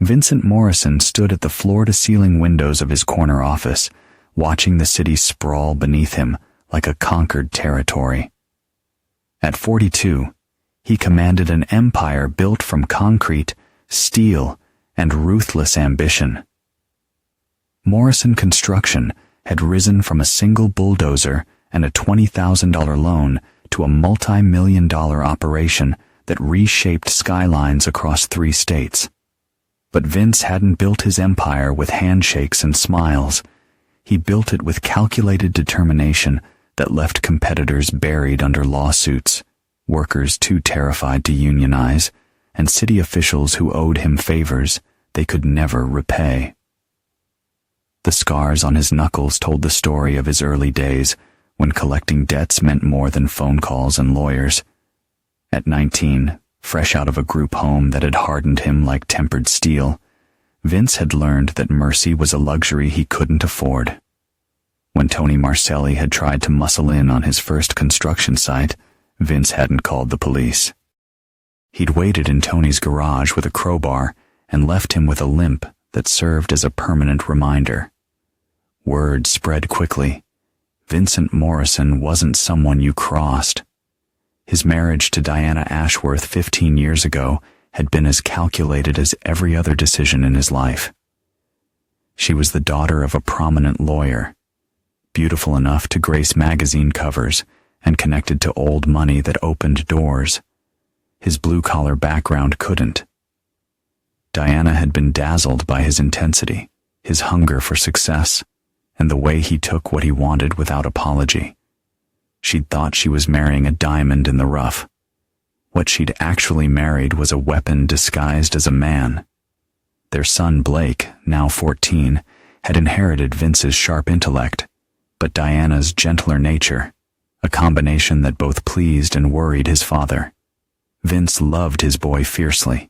Vincent Morrison stood at the floor-to-ceiling windows of his corner office, watching the city sprawl beneath him like a conquered territory. At 42, he commanded an empire built from concrete, steel, and ruthless ambition. Morrison Construction had risen from a single bulldozer and a $20,000 loan to a multi-million-dollar operation that reshaped skylines across 3 states. But Vince hadn't built his empire with handshakes and smiles. He built it with calculated determination that left competitors buried under lawsuits, workers too terrified to unionize, and city officials who owed him favors they could never repay. The scars on his knuckles told the story of his early days, when collecting debts meant more than phone calls and lawyers. At 19, fresh out of a group home that had hardened him like tempered steel, Vince had learned that mercy was a luxury he couldn't afford. When Tony Marcelli had tried to muscle in on his first construction site, Vince hadn't called the police. He'd waited in Tony's garage with a crowbar and left him with a limp that served as a permanent reminder. Word spread quickly. Vincent Morrison wasn't someone you crossed. His marriage to Diana Ashworth 15 years ago had been as calculated as every other decision in his life. She was the daughter of a prominent lawyer, beautiful enough to grace magazine covers and connected to old money that opened doors. His blue-collar background couldn't. Diana had been dazzled by his intensity, his hunger for success, and the way he took what he wanted without apology. She'd thought she was marrying a diamond in the rough. What she'd actually married was a weapon disguised as a man. Their son Blake, now 14, had inherited Vince's sharp intellect, but Diana's gentler nature, a combination that both pleased and worried his father. Vince loved his boy fiercely.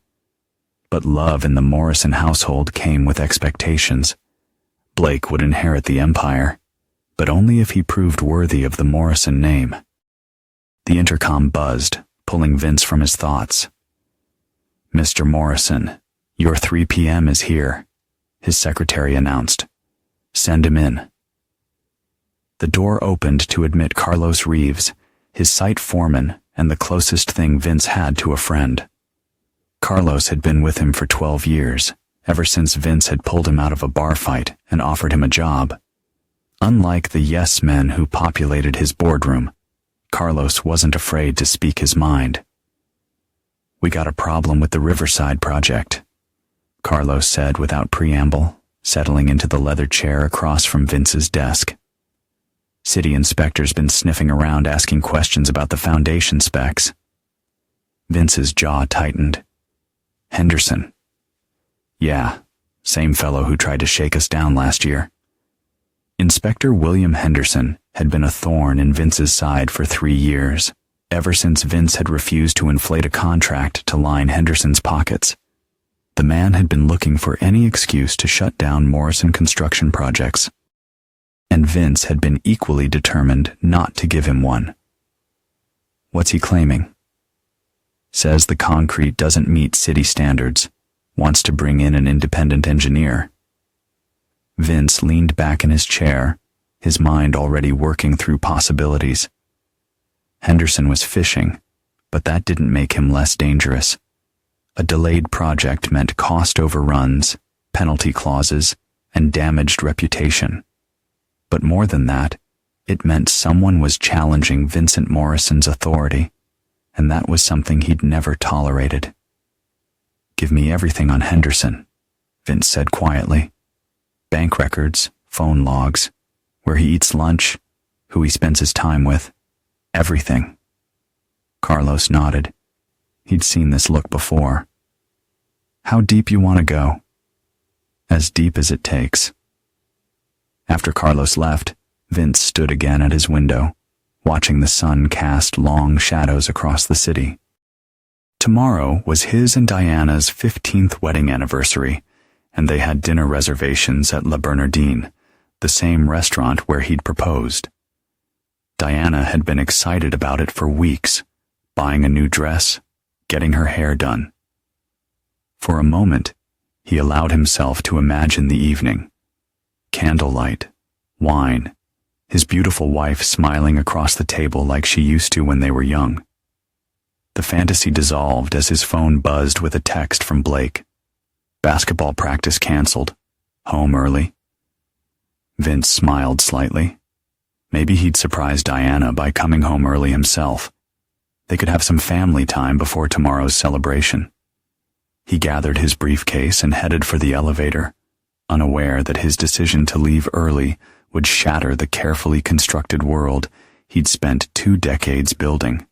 But love in the Morrison household came with expectations. Blake would inherit the empire, but only if he proved worthy of the Morrison name. The intercom buzzed, pulling Vince from his thoughts. "Mr. Morrison, your 3 p.m. is here," his secretary announced. "Send him in." The door opened to admit Carlos Reeves, his site foreman and the closest thing Vince had to a friend. Carlos had been with him for 12 years, ever since Vince had pulled him out of a bar fight and offered him a job. Unlike the yes men who populated his boardroom, Carlos wasn't afraid to speak his mind. "We got a problem with the Riverside project," Carlos said without preamble, settling into the leather chair across from Vince's desk. "City inspector's been sniffing around asking questions about the foundation specs." Vince's jaw tightened. "Henderson." "Yeah, same fellow who tried to shake us down last year." Inspector William Henderson had been a thorn in Vince's side for 3 years, ever since Vince had refused to inflate a contract to line Henderson's pockets. The man had been looking for any excuse to shut down Morrison construction projects, and Vince had been equally determined not to give him one. "What's he claiming?" "Says the concrete doesn't meet city standards, wants to bring in an independent engineer." Vince leaned back in his chair, his mind already working through possibilities. Henderson was fishing, but that didn't make him less dangerous. A delayed project meant cost overruns, penalty clauses, and damaged reputation. But more than that, it meant someone was challenging Vincent Morrison's authority, and that was something he'd never tolerated. "Give me everything on Henderson," Vince said quietly. "Bank records, phone logs, where he eats lunch, who he spends his time with, everything." Carlos nodded. He'd seen this look before. "How deep you want to go?" "As deep as it takes." After Carlos left, Vince stood again at his window, watching the sun cast long shadows across the city. Tomorrow was his and Diana's 15th wedding anniversary, and they had dinner reservations at La Bernardine, the same restaurant where he'd proposed. Diana had been excited about it for weeks, buying a new dress, getting her hair done. For a moment, He allowed himself to imagine the evening. Candlelight, wine, his beautiful wife smiling across the table like she used to when they were young. The fantasy dissolved as his phone buzzed with a text from Blake. Basketball practice canceled. Home early. Vince smiled slightly. Maybe he'd surprise Diana by coming home early himself. They could have some family time before tomorrow's celebration. He gathered his briefcase and headed for the elevator, unaware that his decision to leave early would shatter the carefully constructed world he'd spent 2 decades building.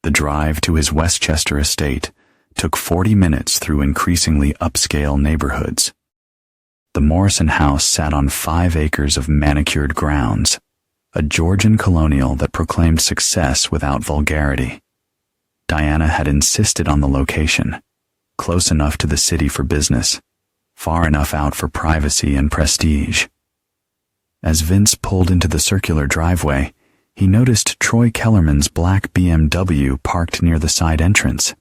The drive to his Westchester estate took 40 minutes through increasingly upscale neighborhoods. The Morrison house sat on 5 acres of manicured grounds, a Georgian colonial that proclaimed success without vulgarity. Diana had insisted on the location, close enough to the city for business, far enough out for privacy and prestige. As Vince pulled into the circular driveway, he noticed Troy Kellerman's black BMW parked near the side entrance.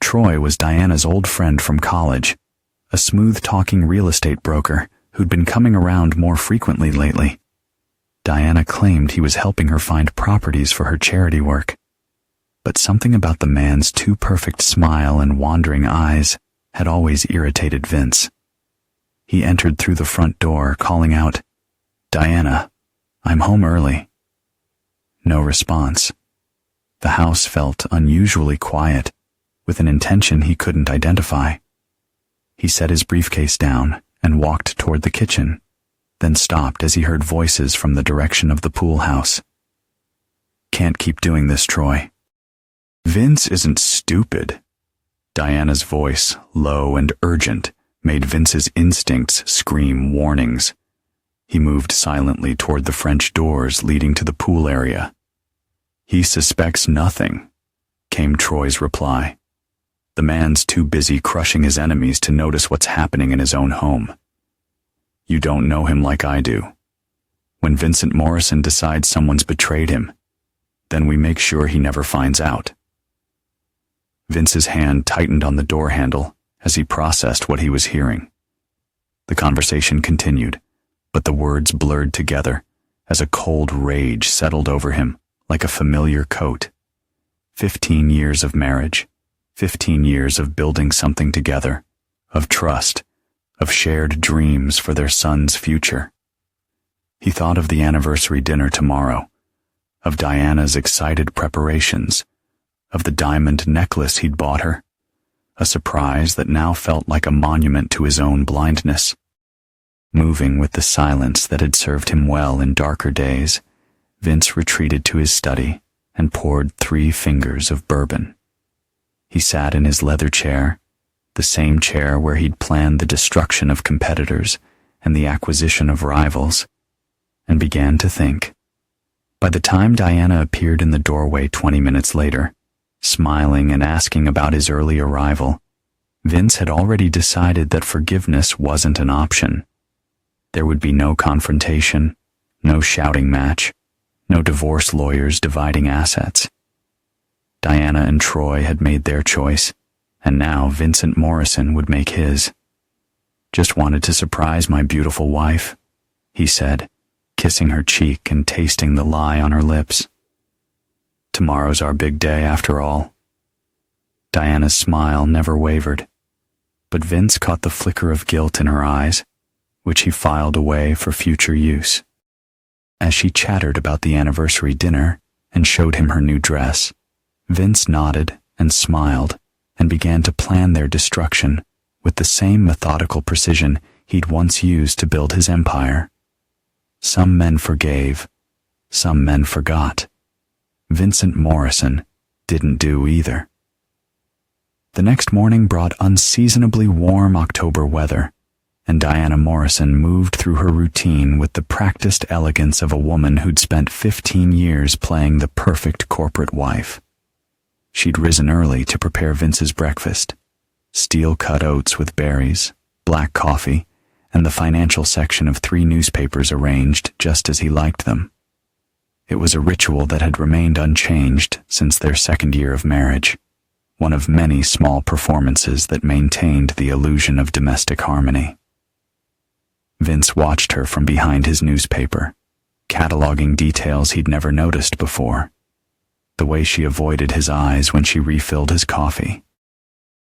Troy was Diana's old friend from college, a smooth-talking real estate broker who'd been coming around more frequently lately. Diana claimed he was helping her find properties for her charity work. But something about the man's too perfect smile and wandering eyes had always irritated Vince. He entered through the front door, calling out, "Diana, I'm home early." No response. The house felt unusually quiet, with an intention he couldn't identify. He set his briefcase down and walked toward the kitchen, then stopped as he heard voices from the direction of the pool house. "Can't keep doing this, Troy." "Vince isn't stupid." Diana's voice, low and urgent, made Vince's instincts scream warnings. He moved silently toward the French doors leading to the pool area. "He suspects nothing," came Troy's reply. "The man's too busy crushing his enemies to notice what's happening in his own home. You don't know him like I do. When Vincent Morrison decides someone's betrayed him, then we make sure he never finds out." Vince's hand tightened on the door handle as he processed what he was hearing. The conversation continued, but the words blurred together as a cold rage settled over him like a familiar coat. 15 years of marriage, 15 years of building something together, of trust, of shared dreams for their son's future. He thought of the anniversary dinner tomorrow, of Diana's excited preparations, of the diamond necklace he'd bought her, a surprise that now felt like a monument to his own blindness. Moving with the silence that had served him well in darker days, Vince retreated to his study and poured 3 fingers of bourbon. He sat in his leather chair, the same chair where he'd planned the destruction of competitors and the acquisition of rivals, and began to think. By the time Diana appeared in the doorway 20 minutes later, smiling and asking about his early arrival, Vince had already decided that forgiveness wasn't an option. There would be no confrontation, no shouting match, no divorce lawyers dividing assets. Diana and Troy had made their choice, and now Vincent Morrison would make his. "Just wanted to surprise my beautiful wife," he said, kissing her cheek and tasting the lie on her lips. "Tomorrow's our big day after all." Diana's smile never wavered, but Vince caught the flicker of guilt in her eyes, which he filed away for future use. As she chattered about the anniversary dinner and showed him her new dress, Vince nodded and smiled and began to plan their destruction with the same methodical precision he'd once used to build his empire. Some men forgave, some men forgot. Vincent Morrison didn't do either. The next morning brought unseasonably warm October weather, and Diana Morrison moved through her routine with the practiced elegance of a woman who'd spent 15 years playing the perfect corporate wife. She'd risen early to prepare Vince's breakfast, steel-cut oats with berries, black coffee, and the financial section of 3 newspapers arranged just as he liked them. It was a ritual that had remained unchanged since their second year of marriage. one of many small performances that maintained the illusion of domestic harmony. Vince watched her from behind his newspaper, cataloging details he'd never noticed before. The way she avoided his eyes when she refilled his coffee.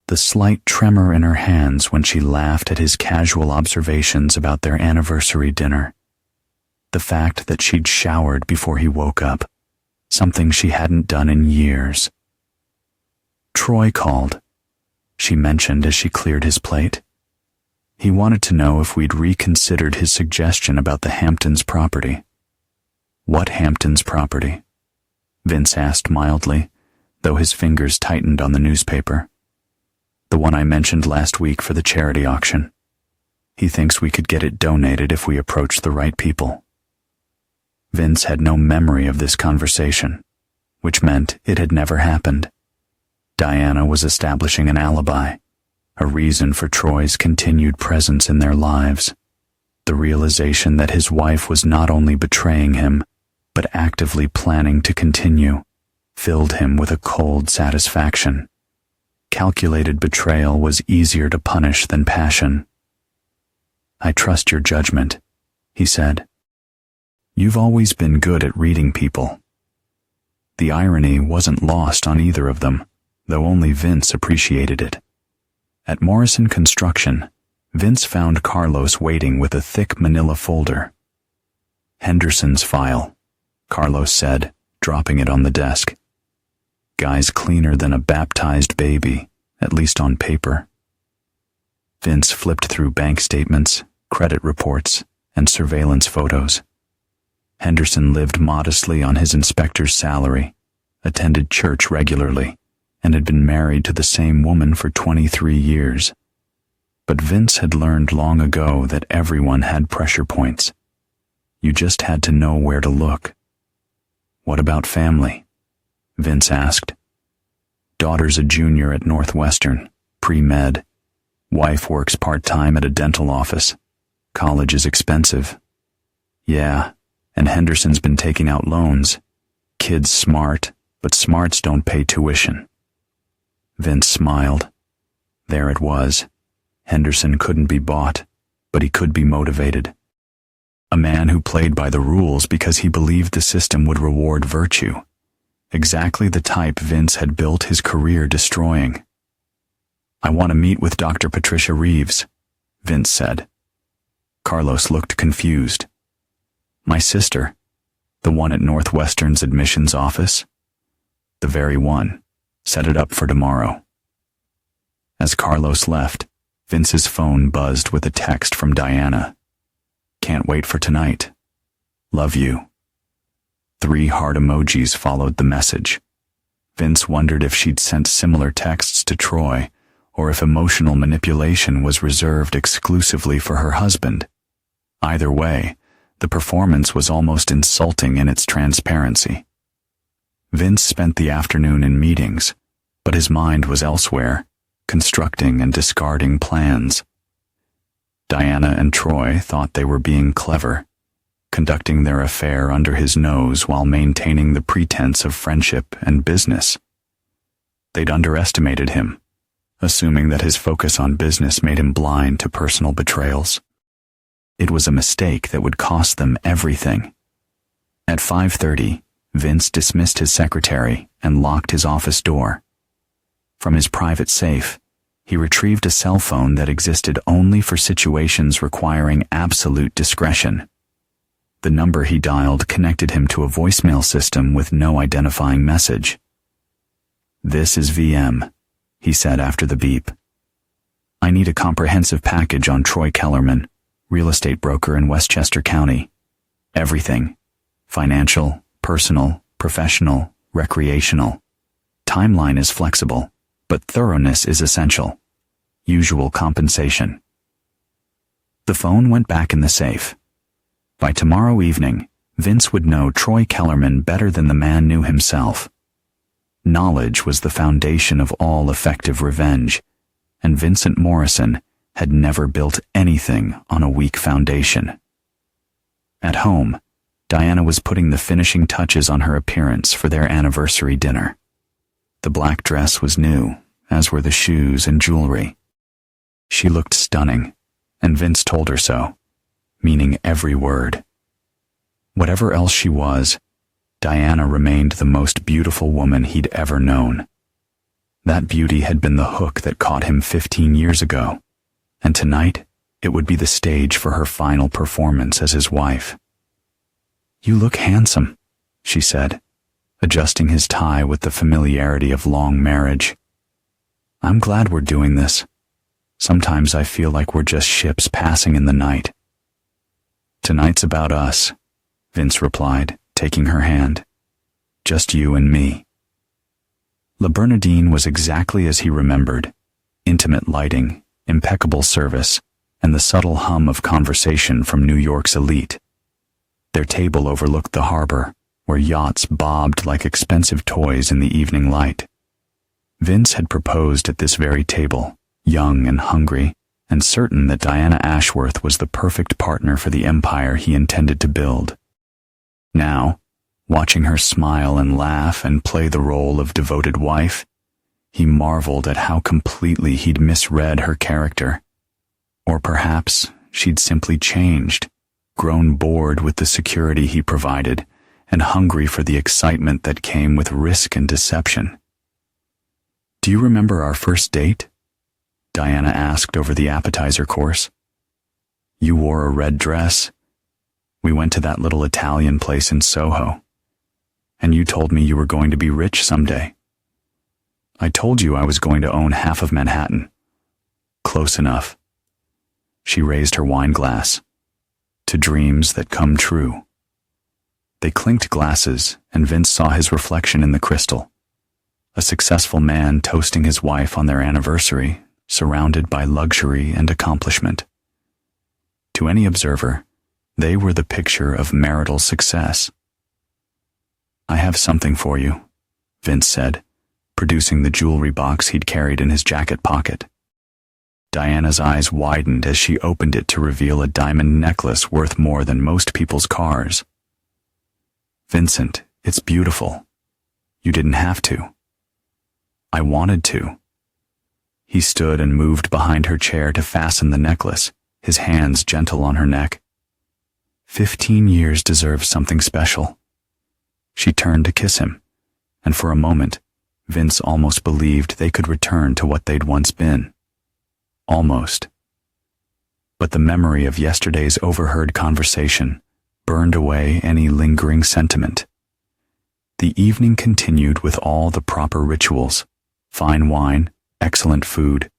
The slight tremor in her hands when she laughed at his casual observations about their anniversary dinner. The fact that she'd showered before he woke up, something she hadn't done in years. Troy called, she mentioned as she cleared his plate. He wanted to know if we'd reconsidered his suggestion about the Hamptons property. What Hamptons property? Vince asked mildly, though his fingers tightened on the newspaper. The one I mentioned last week for the charity auction. He thinks we could get it donated if we approach the right people. Vince had no memory of this conversation, which meant it had never happened. Diana was establishing an alibi, a reason for Troy's continued presence in their lives. The realization that his wife was not only betraying him, but actively planning to continue, filled him with a cold satisfaction. Calculated betrayal was easier to punish than passion. "I trust your judgment," he said. "You've always been good at reading people." The irony wasn't lost on either of them, though only Vince appreciated it. At Morrison Construction, Vince found Carlos waiting with a thick manila folder. "Henderson's file," Carlos said, dropping it on the desk. "Guy's cleaner than a baptized baby, at least on paper." Vince flipped through bank statements, credit reports, and surveillance photos. Henderson lived modestly on his inspector's salary, attended church regularly, and had been married to the same woman for 23 years. But Vince had learned long ago that everyone had pressure points. You just had to know where to look. "What about family?" Vince asked. "Daughter's a junior at Northwestern, pre-med. Wife works part-time at a dental office. College is expensive." "Yeah, and Henderson's been taking out loans. Kid's smart, but smarts don't pay tuition." Vince smiled. There it was. Henderson couldn't be bought, but he could be motivated. A man who played by the rules because he believed the system would reward virtue. Exactly the type Vince had built his career destroying. "I want to meet with Dr. Patricia Reeves," Vince said. Carlos looked confused. "My sister, the one at Northwestern's admissions office?" "The very one. Set it up for tomorrow." As Carlos left, Vince's phone buzzed with a text from Diana. "Can't wait for tonight. Love you." 3 heart emojis followed the message. Vince wondered if she'd sent similar texts to Troy, or if emotional manipulation was reserved exclusively for her husband. Either way, the performance was almost insulting in its transparency. Vince spent the afternoon in meetings, but his mind was elsewhere, constructing and discarding plans. Diana and Troy thought they were being clever, conducting their affair under his nose while maintaining the pretense of friendship and business. They'd underestimated him, assuming that his focus on business made him blind to personal betrayals. It was a mistake that would cost them everything. At 5:30, Vince dismissed his secretary and locked his office door. From his private safe, he retrieved a cell phone that existed only for situations requiring absolute discretion. The number he dialed connected him to a voicemail system with no identifying message. "This is VM," he said after the beep. "I need a comprehensive package on Troy Kellerman, real estate broker in Westchester County. Everything. Financial, personal, professional, recreational. Timeline is flexible, but thoroughness is essential. Usual compensation." The phone went back in the safe. By tomorrow evening, Vince would know Troy Kellerman better than the man knew himself. Knowledge was the foundation of all effective revenge, and Vincent Morrison had never built anything on a weak foundation. At home, Diana was putting the finishing touches on her appearance for their anniversary dinner. The black dress was new, as were the shoes and jewelry. She looked stunning, and Vince told her so, meaning every word. Whatever else she was, Diana remained the most beautiful woman he'd ever known. That beauty had been the hook that caught him 15 years ago, and tonight it would be the stage for her final performance as his wife. "You look handsome," she said, adjusting his tie with the familiarity of long marriage. "I'm glad we're doing this. Sometimes I feel like we're just ships passing in the night." "Tonight's about us," Vince replied, taking her hand. "Just you and me." La Bernardine was exactly as he remembered. Intimate lighting, impeccable service, and the subtle hum of conversation from New York's elite. Their table overlooked the harbor, where yachts bobbed like expensive toys in the evening light. Vince had proposed at this very table, young and hungry, and certain that Diana Ashworth was the perfect partner for the empire he intended to build. Now, watching her smile and laugh and play the role of devoted wife, he marveled at how completely he'd misread her character. Or perhaps she'd simply changed, grown bored with the security he provided, and hungry for the excitement that came with risk and deception. "Do you remember our first date?" Diana asked over the appetizer course. "You wore a red dress. We went to that little Italian place in Soho. And you told me you were going to be rich someday. I told you I was going to own half of Manhattan." "Close enough." She raised her wine glass. "To dreams that come true." They clinked glasses, and Vince saw his reflection in the crystal. A successful man toasting his wife on their anniversary, surrounded by luxury and accomplishment. To any observer, they were the picture of marital success. "I have something for you," Vince said, producing the jewelry box he'd carried in his jacket pocket. Diana's eyes widened as she opened it to reveal a diamond necklace worth more than most people's cars. "Vincent, it's beautiful. You didn't have to." "I wanted to." He stood and moved behind her chair to fasten the necklace, his hands gentle on her neck. 15 years deserve something special. She turned to kiss him, and for a moment, Vince almost believed they could return to what they'd once been. Almost. But the memory of yesterday's overheard conversation burned away any lingering sentiment. The evening continued with all the proper rituals: fine wine, excellent food,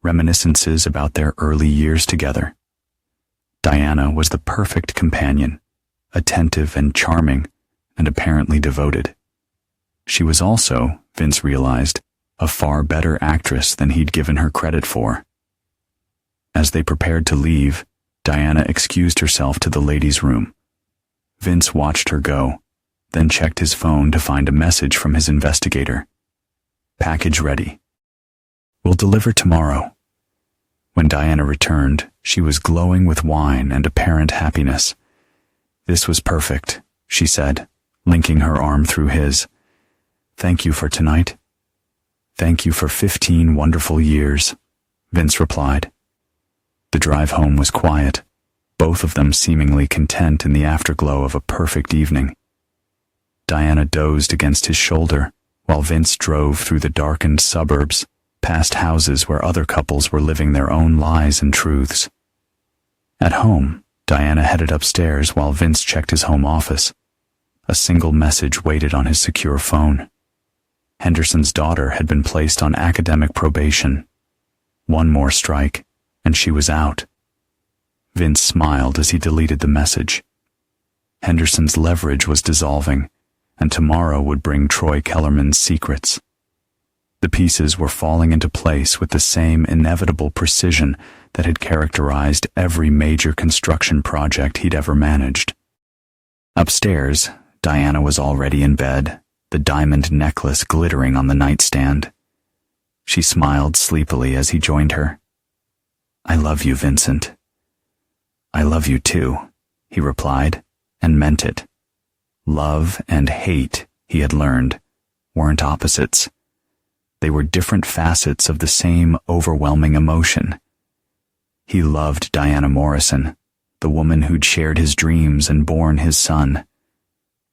reminiscences about their early years together. Diana was the perfect companion, attentive and charming, and apparently devoted. She was also, Vince realized, a far better actress than he'd given her credit for. As they prepared to leave, Diana excused herself to the ladies' room. Vince watched her go, then checked his phone to find a message from his investigator. "Package ready. We'll deliver tomorrow." When Diana returned, she was glowing with wine and apparent happiness. "This was perfect," she said, linking her arm through his. "Thank you for tonight." "Thank you for 15 wonderful years," Vince replied. The drive home was quiet, both of them seemingly content in the afterglow of a perfect evening. Diana dozed against his shoulder, while Vince drove through the darkened suburbs, past houses where other couples were living their own lies and truths. At home, Diana headed upstairs while Vince checked his home office. A single message waited on his secure phone. Henderson's daughter had been placed on academic probation. One more strike, and she was out. Vince smiled as he deleted the message. Henderson's leverage was dissolving, and tomorrow would bring Troy Kellerman's secrets. The pieces were falling into place with the same inevitable precision that had characterized every major construction project he'd ever managed. Upstairs, Diana was already in bed, the diamond necklace glittering on the nightstand. She smiled sleepily as he joined her. "I love you, Vincent." "I love you too," he replied, and meant it. Love and hate, he had learned, weren't opposites. They were different facets of the same overwhelming emotion. He loved Diana Morrison, the woman who'd shared his dreams and borne his son.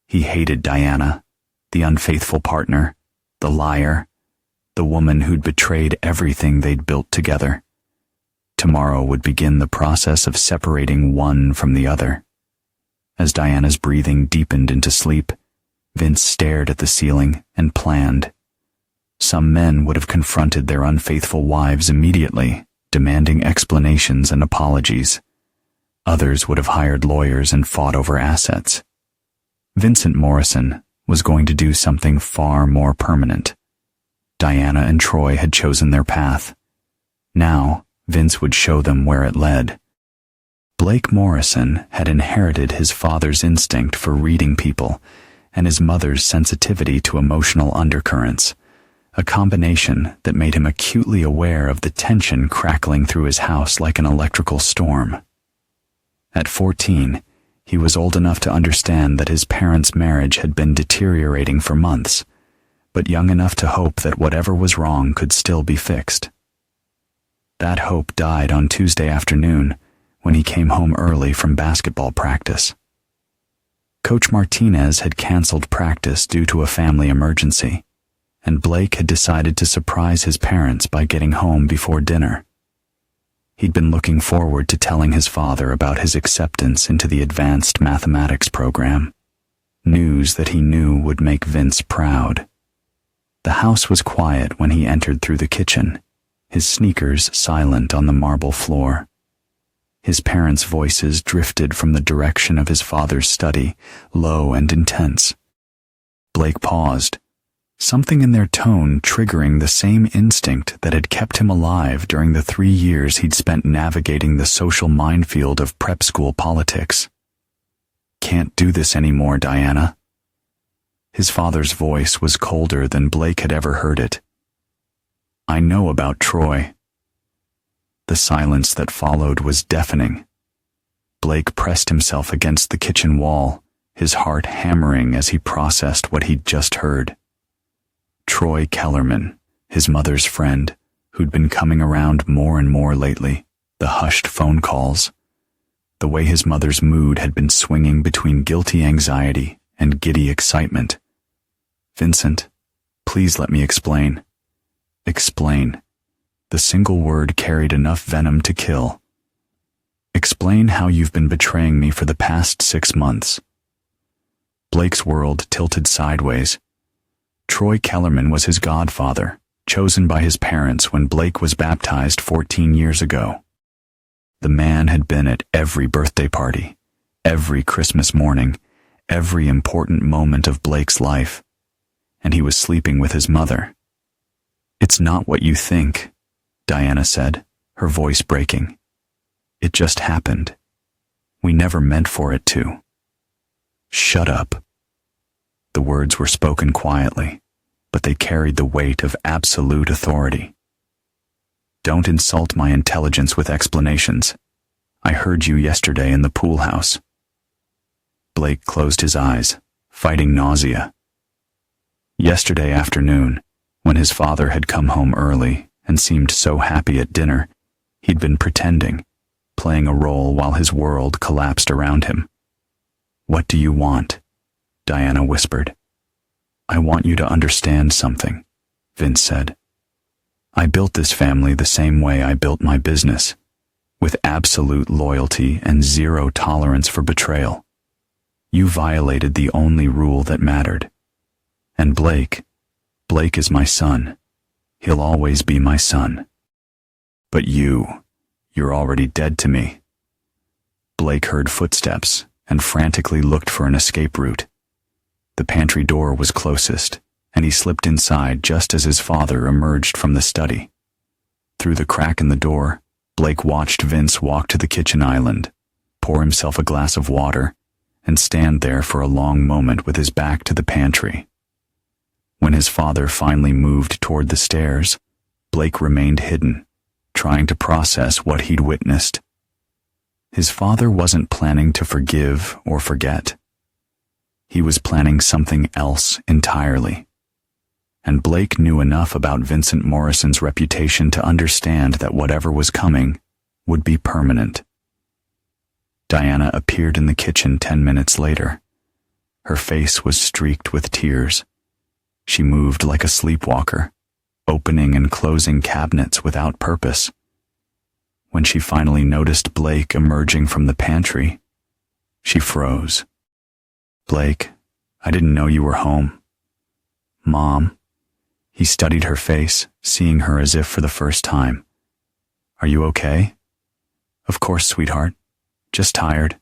He hated Diana, the unfaithful partner, the liar, the woman who'd betrayed everything they'd built together. Tomorrow would begin the process of separating one from the other. As Diana's breathing deepened into sleep, Vince stared at the ceiling and planned. Some men would have confronted their unfaithful wives immediately, demanding explanations and apologies. Others would have hired lawyers and fought over assets. Vincent Morrison was going to do something far more permanent. Diana and Troy had chosen their path. Now, Vince would show them where it led. Blake Morrison had inherited his father's instinct for reading people and his mother's sensitivity to emotional undercurrents, a combination that made him acutely aware of the tension crackling through his house like an electrical storm. At 14, he was old enough to understand that his parents' marriage had been deteriorating for months, but young enough to hope that whatever was wrong could still be fixed. That hope died on Tuesday afternoon when he came home early from basketball practice. Coach Martinez had canceled practice due to a family emergency, and Blake had decided to surprise his parents by getting home before dinner. He'd been looking forward to telling his father about his acceptance into the advanced mathematics program, news that he knew would make Vince proud. The house was quiet when he entered through the kitchen, his sneakers silent on the marble floor. His parents' voices drifted from the direction of his father's study, low and intense. Blake paused, something in their tone triggering the same instinct that had kept him alive during the 3 years he'd spent navigating the social minefield of prep school politics. "Can't do this anymore, Diana." His father's voice was colder than Blake had ever heard it. "I know about Troy." The silence that followed was deafening. Blake pressed himself against the kitchen wall, his heart hammering as he processed what he'd just heard. Troy Kellerman, his mother's friend, who'd been coming around more and more lately, the hushed phone calls, the way his mother's mood had been swinging between guilty anxiety and giddy excitement. "Vincent, please let me explain." Explain. The single word carried enough venom to kill. "Explain how you've been betraying me for the past 6 months." Blake's world tilted sideways. Troy Kellerman was his godfather, chosen by his parents when Blake was baptized 14 years ago. The man had been at every birthday party, every Christmas morning, every important moment of Blake's life, and he was sleeping with his mother. "It's not what you think," Diana said, her voice breaking. "It just happened. We never meant for it to." "Shut up." The words were spoken quietly, but they carried the weight of absolute authority. "Don't insult my intelligence with explanations. I heard you yesterday in the pool house." Blake closed his eyes, fighting nausea. Yesterday afternoon, when his father had come home early and seemed so happy at dinner, he'd been pretending, playing a role while his world collapsed around him. "What do you want?" Diana whispered. "I want you to understand something," Vince said. "I built this family the same way I built my business, with absolute loyalty and zero tolerance for betrayal. You violated the only rule that mattered. And Blake is my son. He'll always be my son. But you're already dead to me." Blake heard footsteps and frantically looked for an escape route. The pantry door was closest, and he slipped inside just as his father emerged from the study. Through the crack in the door, Blake watched Vince walk to the kitchen island, pour himself a glass of water, and stand there for a long moment with his back to the pantry. When his father finally moved toward the stairs, Blake remained hidden, trying to process what he'd witnessed. His father wasn't planning to forgive or forget. He was planning something else entirely. and Blake knew enough about Vincent Morrison's reputation to understand that whatever was coming would be permanent. Diana appeared in the kitchen 10 minutes later. Her face was streaked with tears. She moved like a sleepwalker, opening and closing cabinets without purpose. When she finally noticed Blake emerging from the pantry, she froze. "Blake, I didn't know you were home." "Mom." He studied her face, seeing her as if for the first time. "Are you okay?" "Of course, sweetheart. Just tired."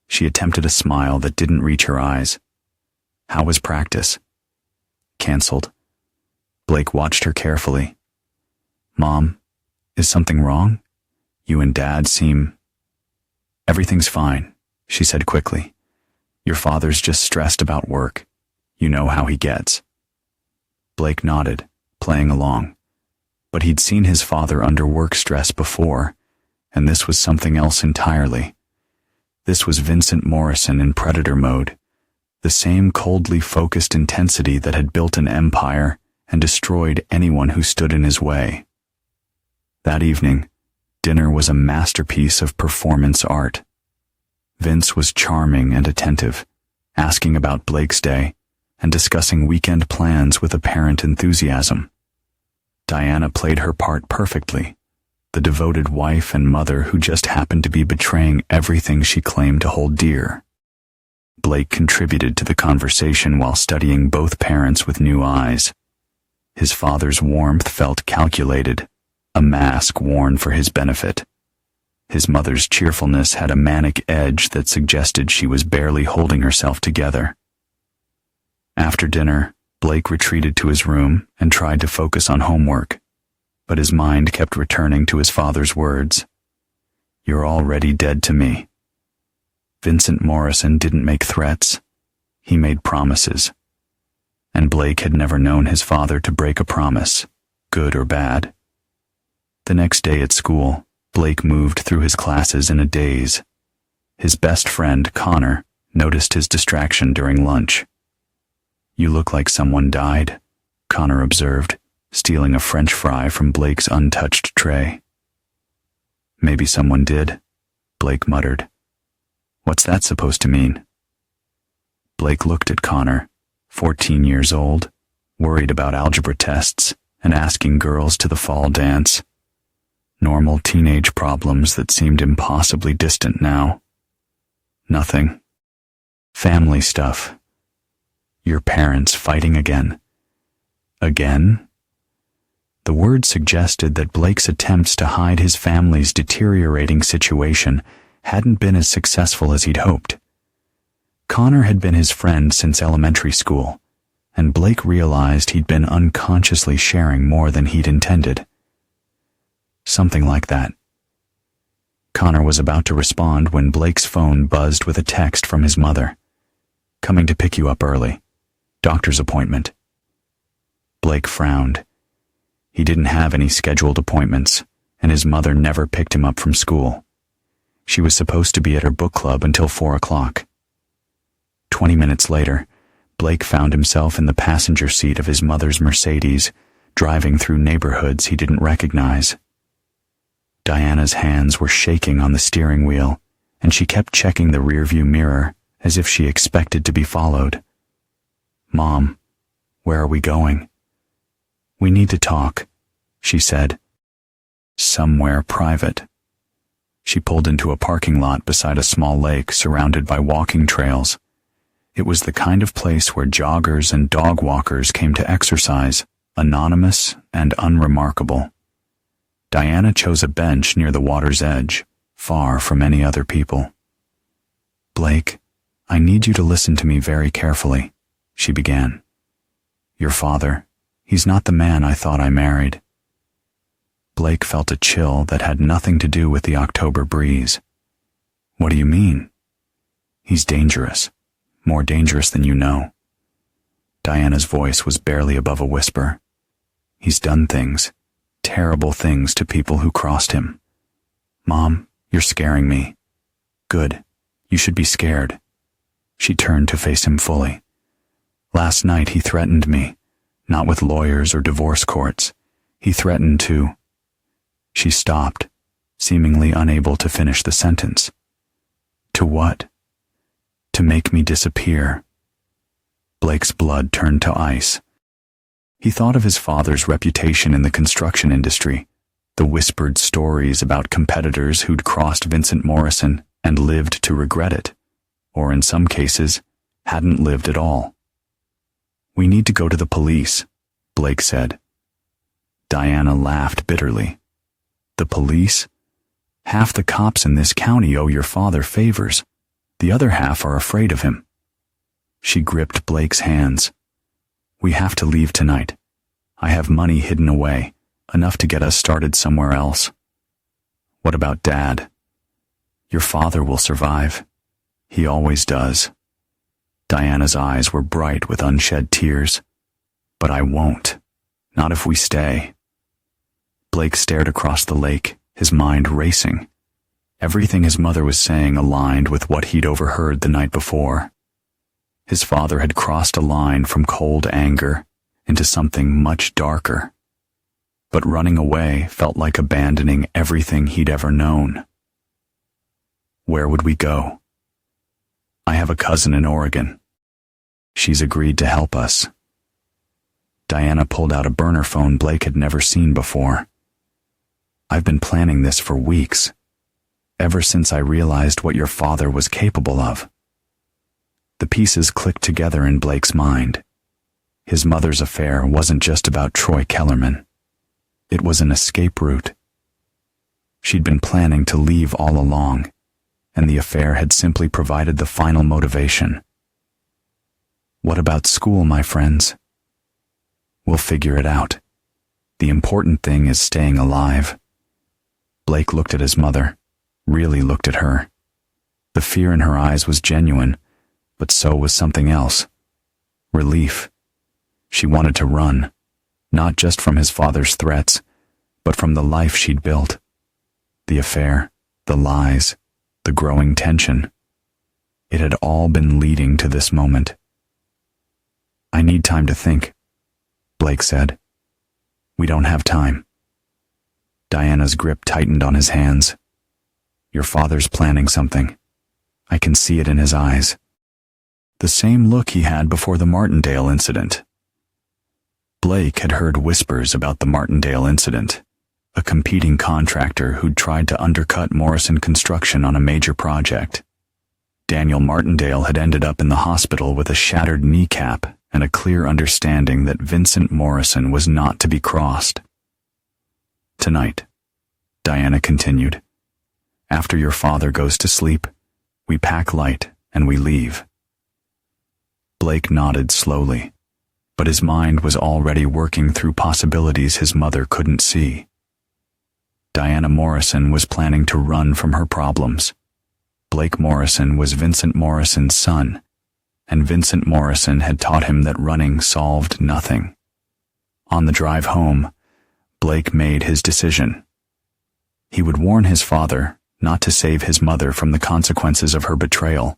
She attempted a smile that didn't reach her eyes. "How was practice?" "Canceled." Blake watched her carefully. "Mom, is something wrong? You and Dad seem—" "Everything's fine," she said quickly. "Your father's just stressed about work. You know how he gets." Blake nodded, playing along. But he'd seen his father under work stress before, and this was something else entirely. This was Vincent Morrison in predator mode, the same coldly focused intensity that had built an empire and destroyed anyone who stood in his way. That evening, dinner was a masterpiece of performance art. Vince was charming and attentive, asking about Blake's day and discussing weekend plans with apparent enthusiasm. Diana played her part perfectly, the devoted wife and mother who just happened to be betraying everything she claimed to hold dear. Blake contributed to the conversation while studying both parents with new eyes. His father's warmth felt calculated, a mask worn for his benefit. His mother's cheerfulness had a manic edge that suggested she was barely holding herself together. After dinner, Blake retreated to his room and tried to focus on homework, but his mind kept returning to his father's words. "You're already dead to me." Vincent Morrison didn't make threats. He made promises. And Blake had never known his father to break a promise, good or bad. The next day at school, Blake moved through his classes in a daze. His best friend, Connor, noticed his distraction during lunch. "You look like someone died," Connor observed, stealing a French fry from Blake's untouched tray. "Maybe someone did," Blake muttered. "What's that supposed to mean?" Blake looked at Connor, 14 years old, worried about algebra tests and asking girls to the fall dance. Normal teenage problems that seemed impossibly distant now. "Nothing. Family stuff. Your parents fighting again." "Again?" The word suggested that Blake's attempts to hide his family's deteriorating situation hadn't been as successful as he'd hoped. Connor had been his friend since elementary school, and Blake realized he'd been unconsciously sharing more than he'd intended. "Something like that." Connor was about to respond when Blake's phone buzzed with a text from his mother. "Coming to pick you up early. Doctor's appointment." Blake frowned. He didn't have any scheduled appointments, and his mother never picked him up from school. She was supposed to be at her book club until 4 o'clock. 20 minutes later, Blake found himself in the passenger seat of his mother's Mercedes, driving through neighborhoods he didn't recognize. Diana's hands were shaking on the steering wheel, and she kept checking the rearview mirror as if she expected to be followed. "Mom, where are we going?" "We need to talk," she said. "Somewhere private." She pulled into a parking lot beside a small lake surrounded by walking trails. It was the kind of place where joggers and dog walkers came to exercise, anonymous and unremarkable. Diana chose a bench near the water's edge, far from any other people. "Blake, I need you to listen to me very carefully," she began. "Your father, he's not the man I thought I married." Blake felt a chill that had nothing to do with the October breeze. "What do you mean?" "He's dangerous, more dangerous than you know." Diana's voice was barely above a whisper. "He's done things, terrible things to people who crossed him." "Mom, you're scaring me." "Good. You should be scared." She turned to face him fully. "Last night he threatened me. Not with lawyers or divorce courts. He threatened to. She stopped, seemingly unable to finish the sentence. To what? To make me disappear. Blake's blood turned to ice. He thought of his father's reputation in the construction industry, the whispered stories about competitors who'd crossed Vincent Morrison and lived to regret it, or in some cases, hadn't lived at all. We need to go to the police, Blake said. Diana laughed bitterly. The police? Half the cops in this county owe your father favors. The other half are afraid of him. She gripped Blake's hands. We have to leave tonight. I have money hidden away, enough to get us started somewhere else. What about Dad? Your father will survive. He always does. Diana's eyes were bright with unshed tears. But I won't. Not if we stay. Blake stared across the lake, his mind racing. Everything his mother was saying aligned with what he'd overheard the night before. His father had crossed a line from cold anger into something much darker. But running away felt like abandoning everything he'd ever known. Where would we go? I have a cousin in Oregon. She's agreed to help us. Diana pulled out a burner phone Blake had never seen before. I've been planning this for weeks, ever since I realized what your father was capable of. The pieces clicked together in Blake's mind. His mother's affair wasn't just about Troy Kellerman. It was an escape route. She'd been planning to leave all along, and the affair had simply provided the final motivation. What about school, my friends? We'll figure it out. The important thing is staying alive. Blake looked at his mother, really looked at her. The fear in her eyes was genuine, but so was something else. Relief. She wanted to run, not just from his father's threats, but from the life she'd built. The affair, the lies, the growing tension. It had all been leading to this moment. I need time to think, Blake said. We don't have time. Diana's grip tightened on his hands. Your father's planning something. I can see it in his eyes. The same look he had before the Martindale incident. Blake had heard whispers about the Martindale incident, a competing contractor who'd tried to undercut Morrison Construction on a major project. Daniel Martindale had ended up in the hospital with a shattered kneecap and a clear understanding that Vincent Morrison was not to be crossed. Tonight, Diana continued, after your father goes to sleep, we pack light and we leave. Blake nodded slowly, but his mind was already working through possibilities his mother couldn't see. Diana Morrison was planning to run from her problems. Blake Morrison was Vincent Morrison's son, and Vincent Morrison had taught him that running solved nothing. On the drive home, Blake made his decision. He would warn his father not to save his mother from the consequences of her betrayal,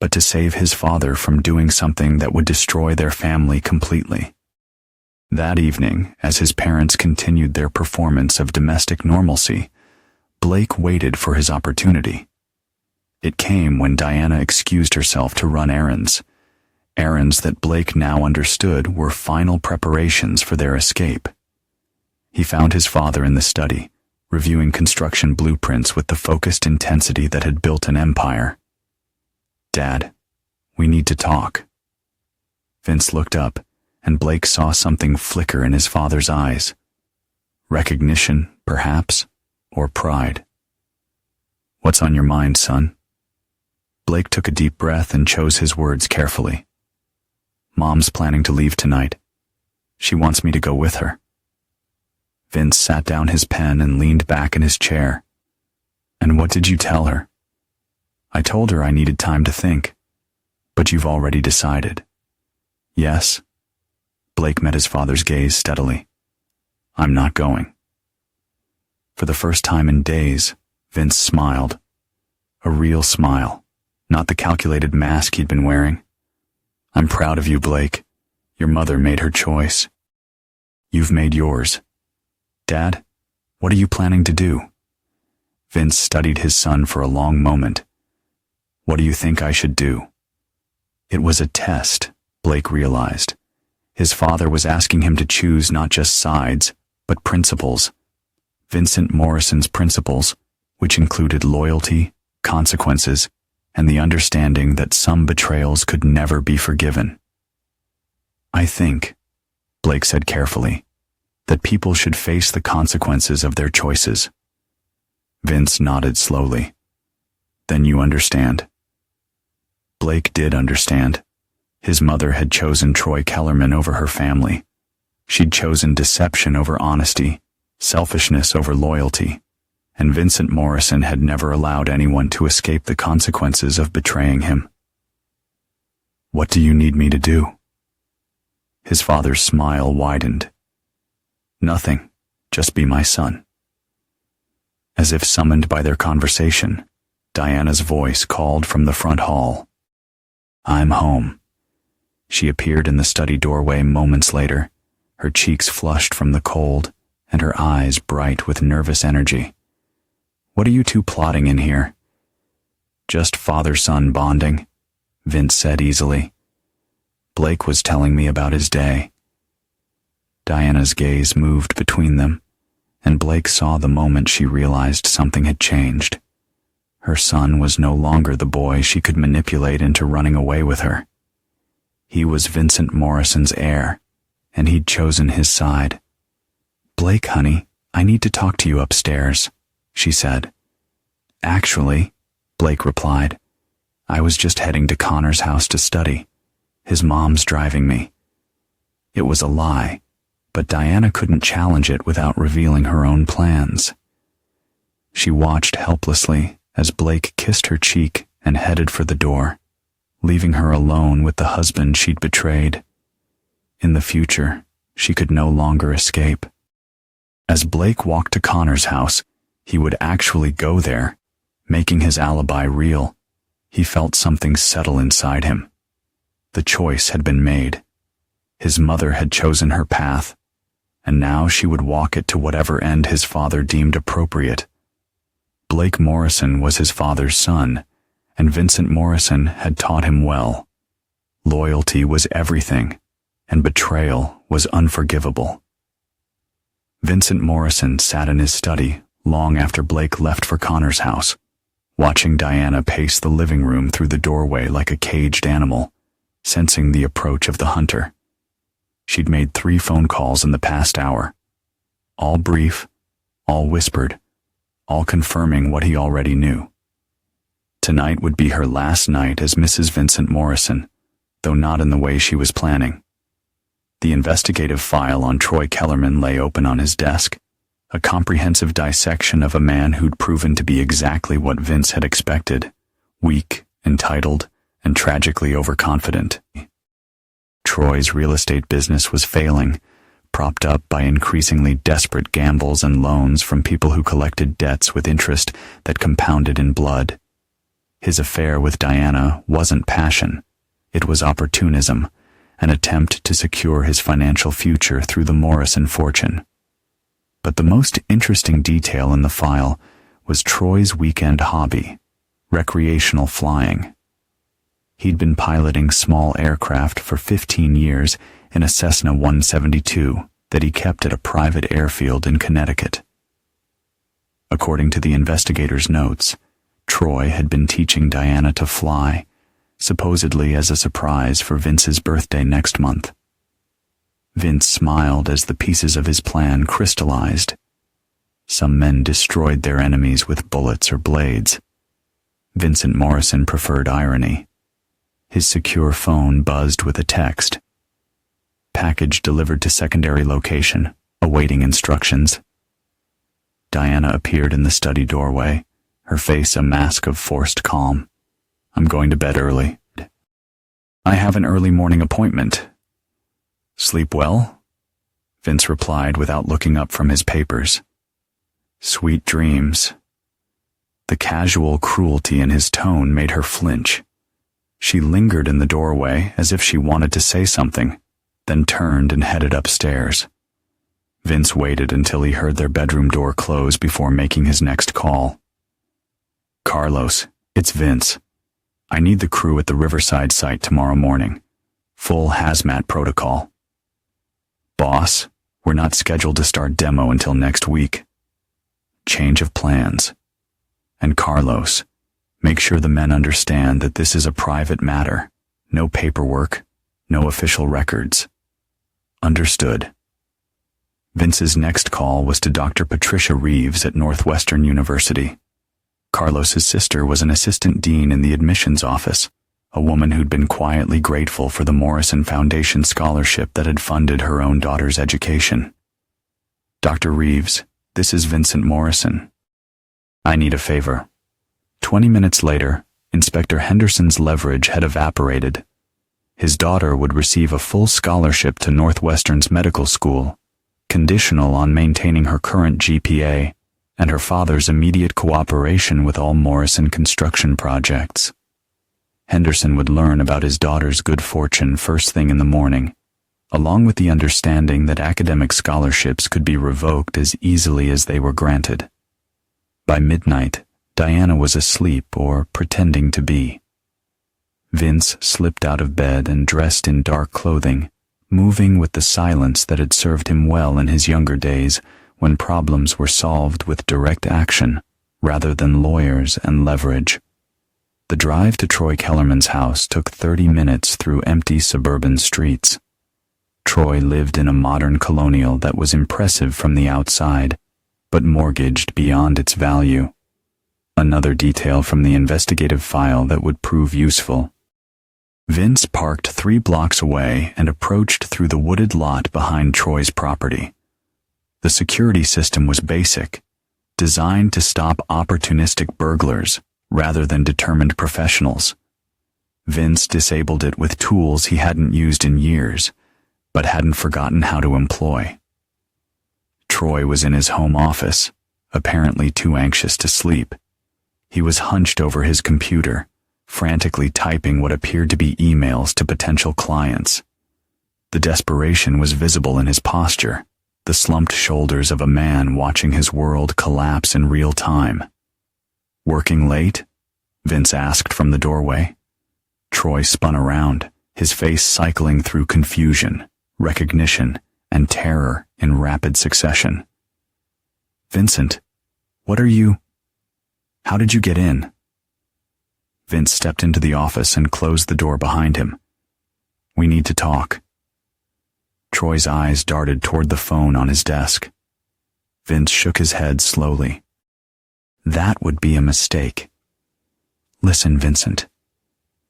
but to save his father from doing something that would destroy their family completely. That evening, as his parents continued their performance of domestic normalcy, Blake waited for his opportunity. It came when Diana excused herself to run errands that Blake now understood were final preparations for their escape. He found his father in the study, reviewing construction blueprints with the focused intensity that had built an empire. Dad, we need to talk. Vince looked up, and Blake saw something flicker in his father's eyes. Recognition, perhaps, or pride. What's on your mind, son? Blake took a deep breath and chose his words carefully. Mom's planning to leave tonight. She wants me to go with her. Vince sat down his pen and leaned back in his chair. And what did you tell her? I told her I needed time to think. But you've already decided. Yes? Blake met his father's gaze steadily. I'm not going. For the first time in days, Vince smiled. A real smile, not the calculated mask he'd been wearing. I'm proud of you, Blake. Your mother made her choice. You've made yours. Dad, what are you planning to do? Vince studied his son for a long moment. What do you think I should do? It was a test, Blake realized. His father was asking him to choose not just sides, but principles. Vincent Morrison's principles, which included loyalty, consequences, and the understanding that some betrayals could never be forgiven. I think, Blake said carefully, that people should face the consequences of their choices. Vince nodded slowly. Then you understand. Blake did understand. His mother had chosen Troy Kellerman over her family. She'd chosen deception over honesty, selfishness over loyalty, and Vincent Morrison had never allowed anyone to escape the consequences of betraying him. What do you need me to do? His father's smile widened. Nothing, just be my son. As if summoned by their conversation, Diana's voice called from the front hall. I'm home. She appeared in the study doorway moments later, her cheeks flushed from the cold, and her eyes bright with nervous energy. What are you two plotting in here? Just father-son bonding, Vince said easily. Blake was telling me about his day. Diana's gaze moved between them, and Blake saw the moment she realized something had changed. Her son was no longer the boy she could manipulate into running away with her. He was Vincent Morrison's heir, and he'd chosen his side. Blake, honey, I need to talk to you upstairs, she said. Actually, Blake replied, I was just heading to Connor's house to study. His mom's driving me. It was a lie, but Diana couldn't challenge it without revealing her own plans. She watched helplessly as Blake kissed her cheek and headed for the door, leaving her alone with the husband she'd betrayed. In the future, she could no longer escape. As Blake walked to Connor's house, he would actually go there, making his alibi real. He felt something settle inside him. The choice had been made. His mother had chosen her path, and now she would walk it to whatever end his father deemed appropriate. Blake Morrison was his father's son, and Vincent Morrison had taught him well. Loyalty was everything, and betrayal was unforgivable. Vincent Morrison sat in his study long after Blake left for Connor's house, watching Diana pace the living room through the doorway like a caged animal, sensing the approach of the hunter. She'd made 3 phone calls in the past hour, all brief, all whispered, all confirming what he already knew. Tonight would be her last night as Mrs. Vincent Morrison, though not in the way she was planning. The investigative file on Troy Kellerman lay open on his desk, a comprehensive dissection of a man who'd proven to be exactly what Vince had expected, weak, entitled, and tragically overconfident. Troy's real estate business was failing, propped up by increasingly desperate gambles and loans from people who collected debts with interest that compounded in blood. His affair with Diana wasn't passion, it was opportunism, an attempt to secure his financial future through the Morrison fortune. But the most interesting detail in the file was Troy's weekend hobby, recreational flying. He'd been piloting small aircraft for 15 years in a Cessna 172 that he kept at a private airfield in Connecticut. According to the investigator's notes, Troy had been teaching Diana to fly, supposedly as a surprise for Vince's birthday next month. Vince smiled as the pieces of his plan crystallized. Some men destroyed their enemies with bullets or blades. Vincent Morrison preferred irony. His secure phone buzzed with a text. Package delivered to secondary location, awaiting instructions. Diana appeared in the study doorway, her face a mask of forced calm. I'm going to bed early. I have an early morning appointment. Sleep well? Vince replied without looking up from his papers. Sweet dreams. The casual cruelty in his tone made her flinch. She lingered in the doorway as if she wanted to say something, then turned and headed upstairs. Vince waited until he heard their bedroom door close before making his next call. "Carlos, it's Vince. I need the crew at the Riverside site tomorrow morning. Full hazmat protocol." "Boss, we're not scheduled to start demo until next week." "Change of plans. And Carlos, make sure the men understand that this is a private matter. No paperwork, no official records." "Understood." Vince's next call was to Dr. Patricia Reeves at Northwestern University. Carlos's sister was an assistant dean in the admissions office, a woman who'd been quietly grateful for the Morrison Foundation scholarship that had funded her own daughter's education. "Dr. Reeves, this is Vincent Morrison. I need a favor." 20 minutes later, Inspector Henderson's leverage had evaporated. His daughter would receive a full scholarship to Northwestern's medical school, conditional on maintaining her current GPA and her father's immediate cooperation with all Morrison construction projects. Henderson would learn about his daughter's good fortune first thing in the morning, along with the understanding that academic scholarships could be revoked as easily as they were granted. By midnight, Diana was asleep or pretending to be. Vince slipped out of bed and dressed in dark clothing, moving with the silence that had served him well in his younger days when problems were solved with direct action rather than lawyers and leverage. The drive to Troy Kellerman's house took 30 minutes through empty suburban streets. Troy lived in a modern colonial that was impressive from the outside, but mortgaged beyond its value. Another detail from the investigative file that would prove useful. Vince parked 3 blocks away and approached through the wooded lot behind Troy's property. The security system was basic, designed to stop opportunistic burglars rather than determined professionals. Vince disabled it with tools he hadn't used in years, but hadn't forgotten how to employ. Troy was in his home office, apparently too anxious to sleep. He was hunched over his computer, frantically typing what appeared to be emails to potential clients. The desperation was visible in his posture, the slumped shoulders of a man watching his world collapse in real time. "Working late?" Vince asked from the doorway. Troy spun around, his face cycling through confusion, recognition, and terror in rapid succession. "Vincent, what are you? How did you get in?" Vince stepped into the office and closed the door behind him. "We need to talk." Troy's eyes darted toward the phone on his desk. Vince shook his head slowly. "That would be a mistake. Listen, Vincent,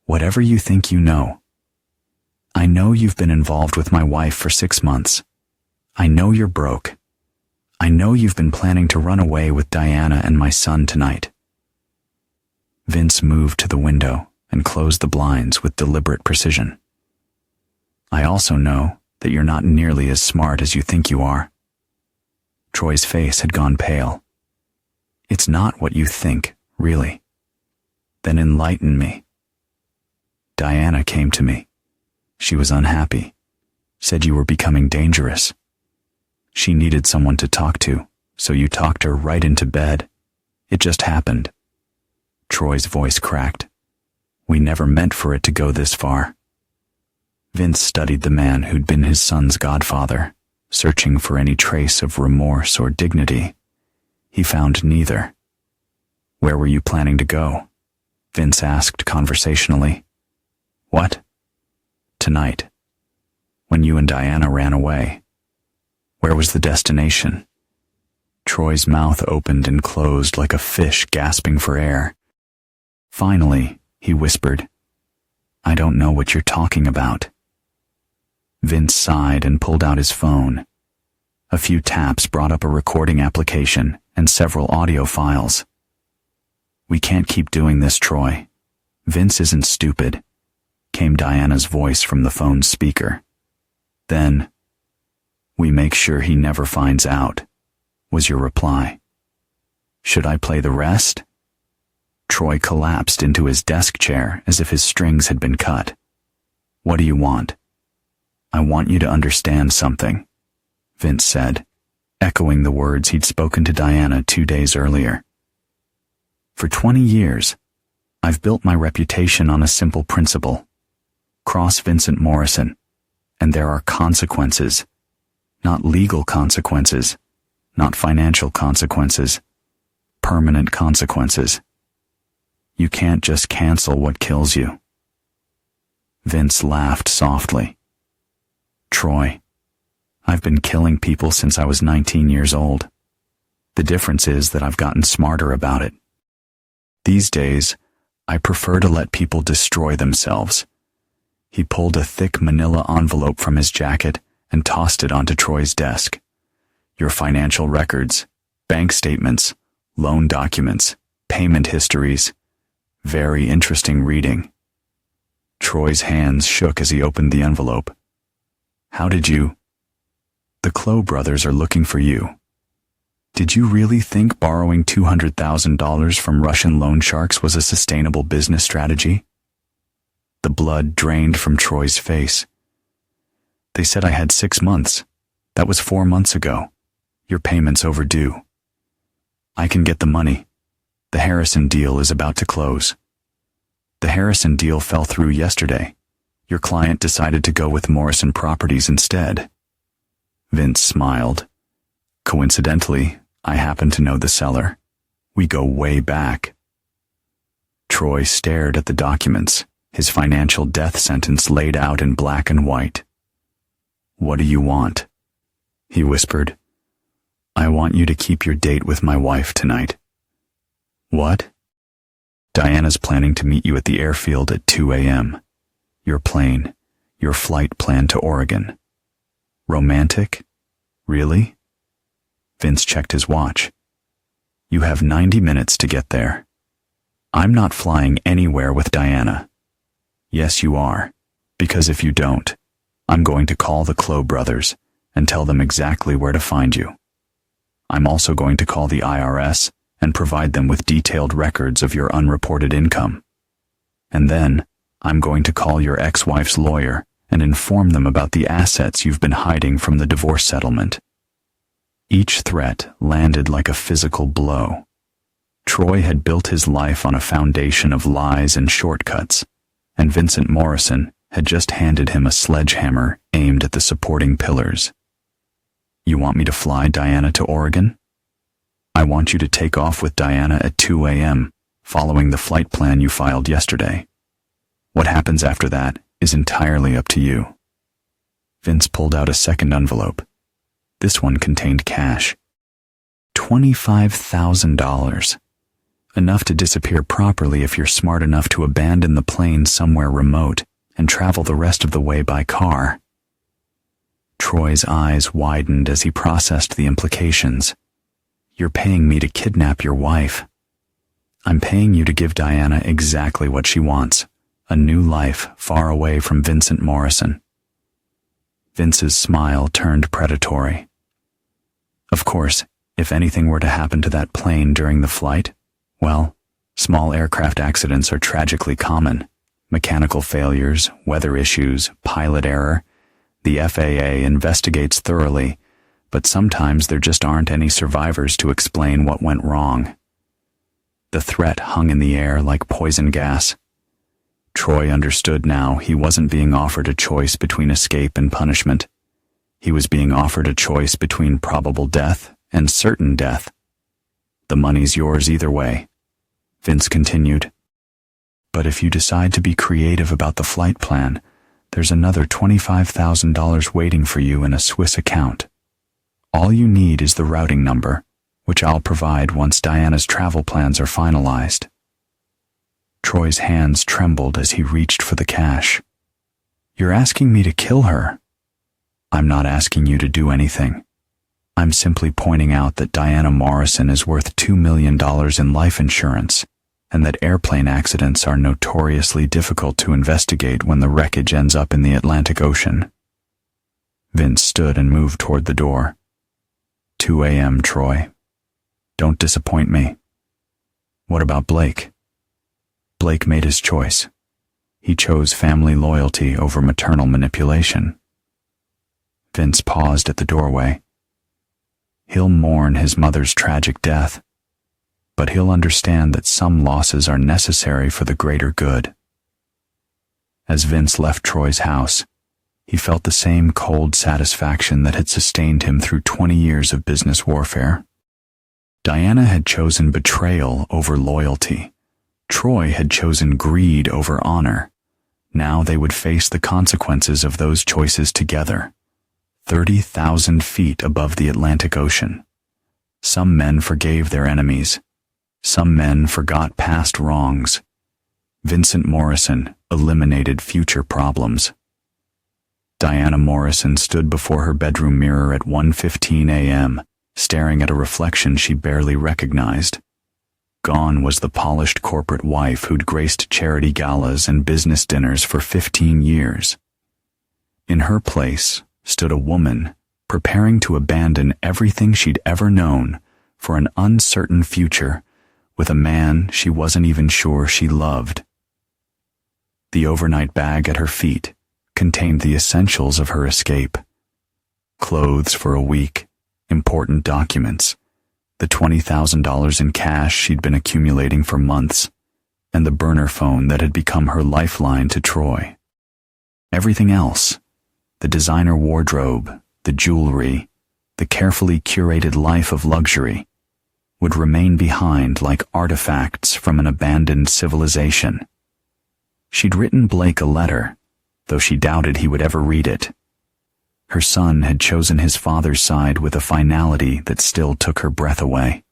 whatever you think you know. I know you've been involved with my wife for 6 months. I know you're broke. I know you've been planning to run away with Diana and my son tonight." Vince moved to the window and closed the blinds with deliberate precision. "I also know that you're not nearly as smart as you think you are." Troy's face had gone pale. "It's not what you think, really." "Then enlighten me." "Diana came to me. She was unhappy. Said you were becoming dangerous. She needed someone to talk to, so you talked her right into bed. It just happened." Troy's voice cracked. "We never meant for it to go this far." Vince studied the man who'd been his son's godfather, searching for any trace of remorse or dignity. He found neither. "Where were you planning to go?" Vince asked conversationally. "What?" "Tonight. When you and Diana ran away. Where was the destination?" Troy's mouth opened and closed like a fish gasping for air. Finally, he whispered, "I don't know what you're talking about." Vince sighed and pulled out his phone. A few taps brought up a recording application and several audio files. "We can't keep doing this, Troy. Vince isn't stupid," came Diana's voice from the phone's speaker. Then, "We make sure he never finds out," was your reply. "Should I play the rest?" Troy collapsed into his desk chair as if his strings had been cut. "What do you want?" "I want you to understand something," Vince said, echoing the words he'd spoken to Diana 2 days earlier. For 20 years, I've built my reputation on a simple principle. Cross Vincent Morrison, and there are consequences. Not legal consequences, not financial consequences, permanent consequences. You can't just cancel what kills you. Vince laughed softly. Troy, I've been killing people since I was 19 years old. The difference is that I've gotten smarter about it. These days, I prefer to let people destroy themselves. He pulled a thick manila envelope from his jacket and tossed it onto Troy's desk. Your financial records, bank statements, loan documents, payment histories. Very interesting reading. Troy's hands shook as he opened the envelope. How did you? The Clow brothers are looking for you. Did you really think borrowing $200,000 from Russian loan sharks was a sustainable business strategy? The blood drained from Troy's face. They said I had 6 months. That was 4 months ago. Your payment's overdue. I can get the money. The Harrison deal is about to close. The Harrison deal fell through yesterday. Your client decided to go with Morrison Properties instead. Vince smiled. Coincidentally, I happen to know the seller. We go way back. Troy stared at the documents, his financial death sentence laid out in black and white. What do you want? He whispered. I want you to keep your date with my wife tonight. What? Diana's planning to meet you at the airfield at 2 a.m. Your plane, your flight planned to Oregon. Romantic? Really? Vince checked his watch. You have 90 minutes to get there. I'm not flying anywhere with Diana. Yes, you are, because if you don't, I'm going to call the Clow brothers and tell them exactly where to find you. I'm also going to call the IRS and provide them with detailed records of your unreported income. And then, I'm going to call your ex-wife's lawyer and inform them about the assets you've been hiding from the divorce settlement. Each threat landed like a physical blow. Troy had built his life on a foundation of lies and shortcuts, and Vincent Morrison had just handed him a sledgehammer aimed at the supporting pillars. You want me to fly Diana to Oregon? I want you to take off with Diana at 2 a.m., following the flight plan you filed yesterday. What happens after that is entirely up to you. Vince pulled out a second envelope. This one contained cash. $25,000. Enough to disappear properly if you're smart enough to abandon the plane somewhere remote and travel the rest of the way by car. Troy's eyes widened as he processed the implications. You're paying me to kidnap your wife. I'm paying you to give Diana exactly what she wants, a new life far away from Vincent Morrison. Vince's smile turned predatory. Of course, if anything were to happen to that plane during the flight, well, small aircraft accidents are tragically common. Mechanical failures, weather issues, pilot error. The FAA investigates thoroughly, but sometimes there just aren't any survivors to explain what went wrong. The threat hung in the air like poison gas. Troy understood now he wasn't being offered a choice between escape and punishment. He was being offered a choice between probable death and certain death. The money's yours either way, Vince continued. But if you decide to be creative about the flight plan, there's another $25,000 waiting for you in a Swiss account. All you need is the routing number, which I'll provide once Diana's travel plans are finalized. Troy's hands trembled as he reached for the cash. You're asking me to kill her? I'm not asking you to do anything. I'm simply pointing out that Diana Morrison is worth $2 million in life insurance, and that airplane accidents are notoriously difficult to investigate when the wreckage ends up in the Atlantic Ocean. Vince stood and moved toward the door. 2 a.m., Troy. Don't disappoint me. What about Blake? Blake made his choice. He chose family loyalty over maternal manipulation. Vince paused at the doorway. He'll mourn his mother's tragic death, but he'll understand that some losses are necessary for the greater good. As Vince left Troy's house, he felt the same cold satisfaction that had sustained him through 20 years of business warfare. Diana had chosen betrayal over loyalty. Troy had chosen greed over honor. Now they would face the consequences of those choices together, 30,000 feet above the Atlantic Ocean. Some men forgave their enemies. Some men forgot past wrongs. Vincent Morrison eliminated future problems. Diana Morrison stood before her bedroom mirror at 1:15 a.m., staring at a reflection she barely recognized. Gone was the polished corporate wife who'd graced charity galas and business dinners for 15 years. In her place stood a woman preparing to abandon everything she'd ever known for an uncertain future with a man she wasn't even sure she loved. The overnight bag at her feet contained the essentials of her escape. Clothes for a week, important documents, the $20,000 in cash she'd been accumulating for months, and the burner phone that had become her lifeline to Troy. Everything else, the designer wardrobe, the jewelry, the carefully curated life of luxury, would remain behind like artifacts from an abandoned civilization. She'd written Blake a letter, though she doubted he would ever read it. Her son had chosen his father's side with a finality that still took her breath away.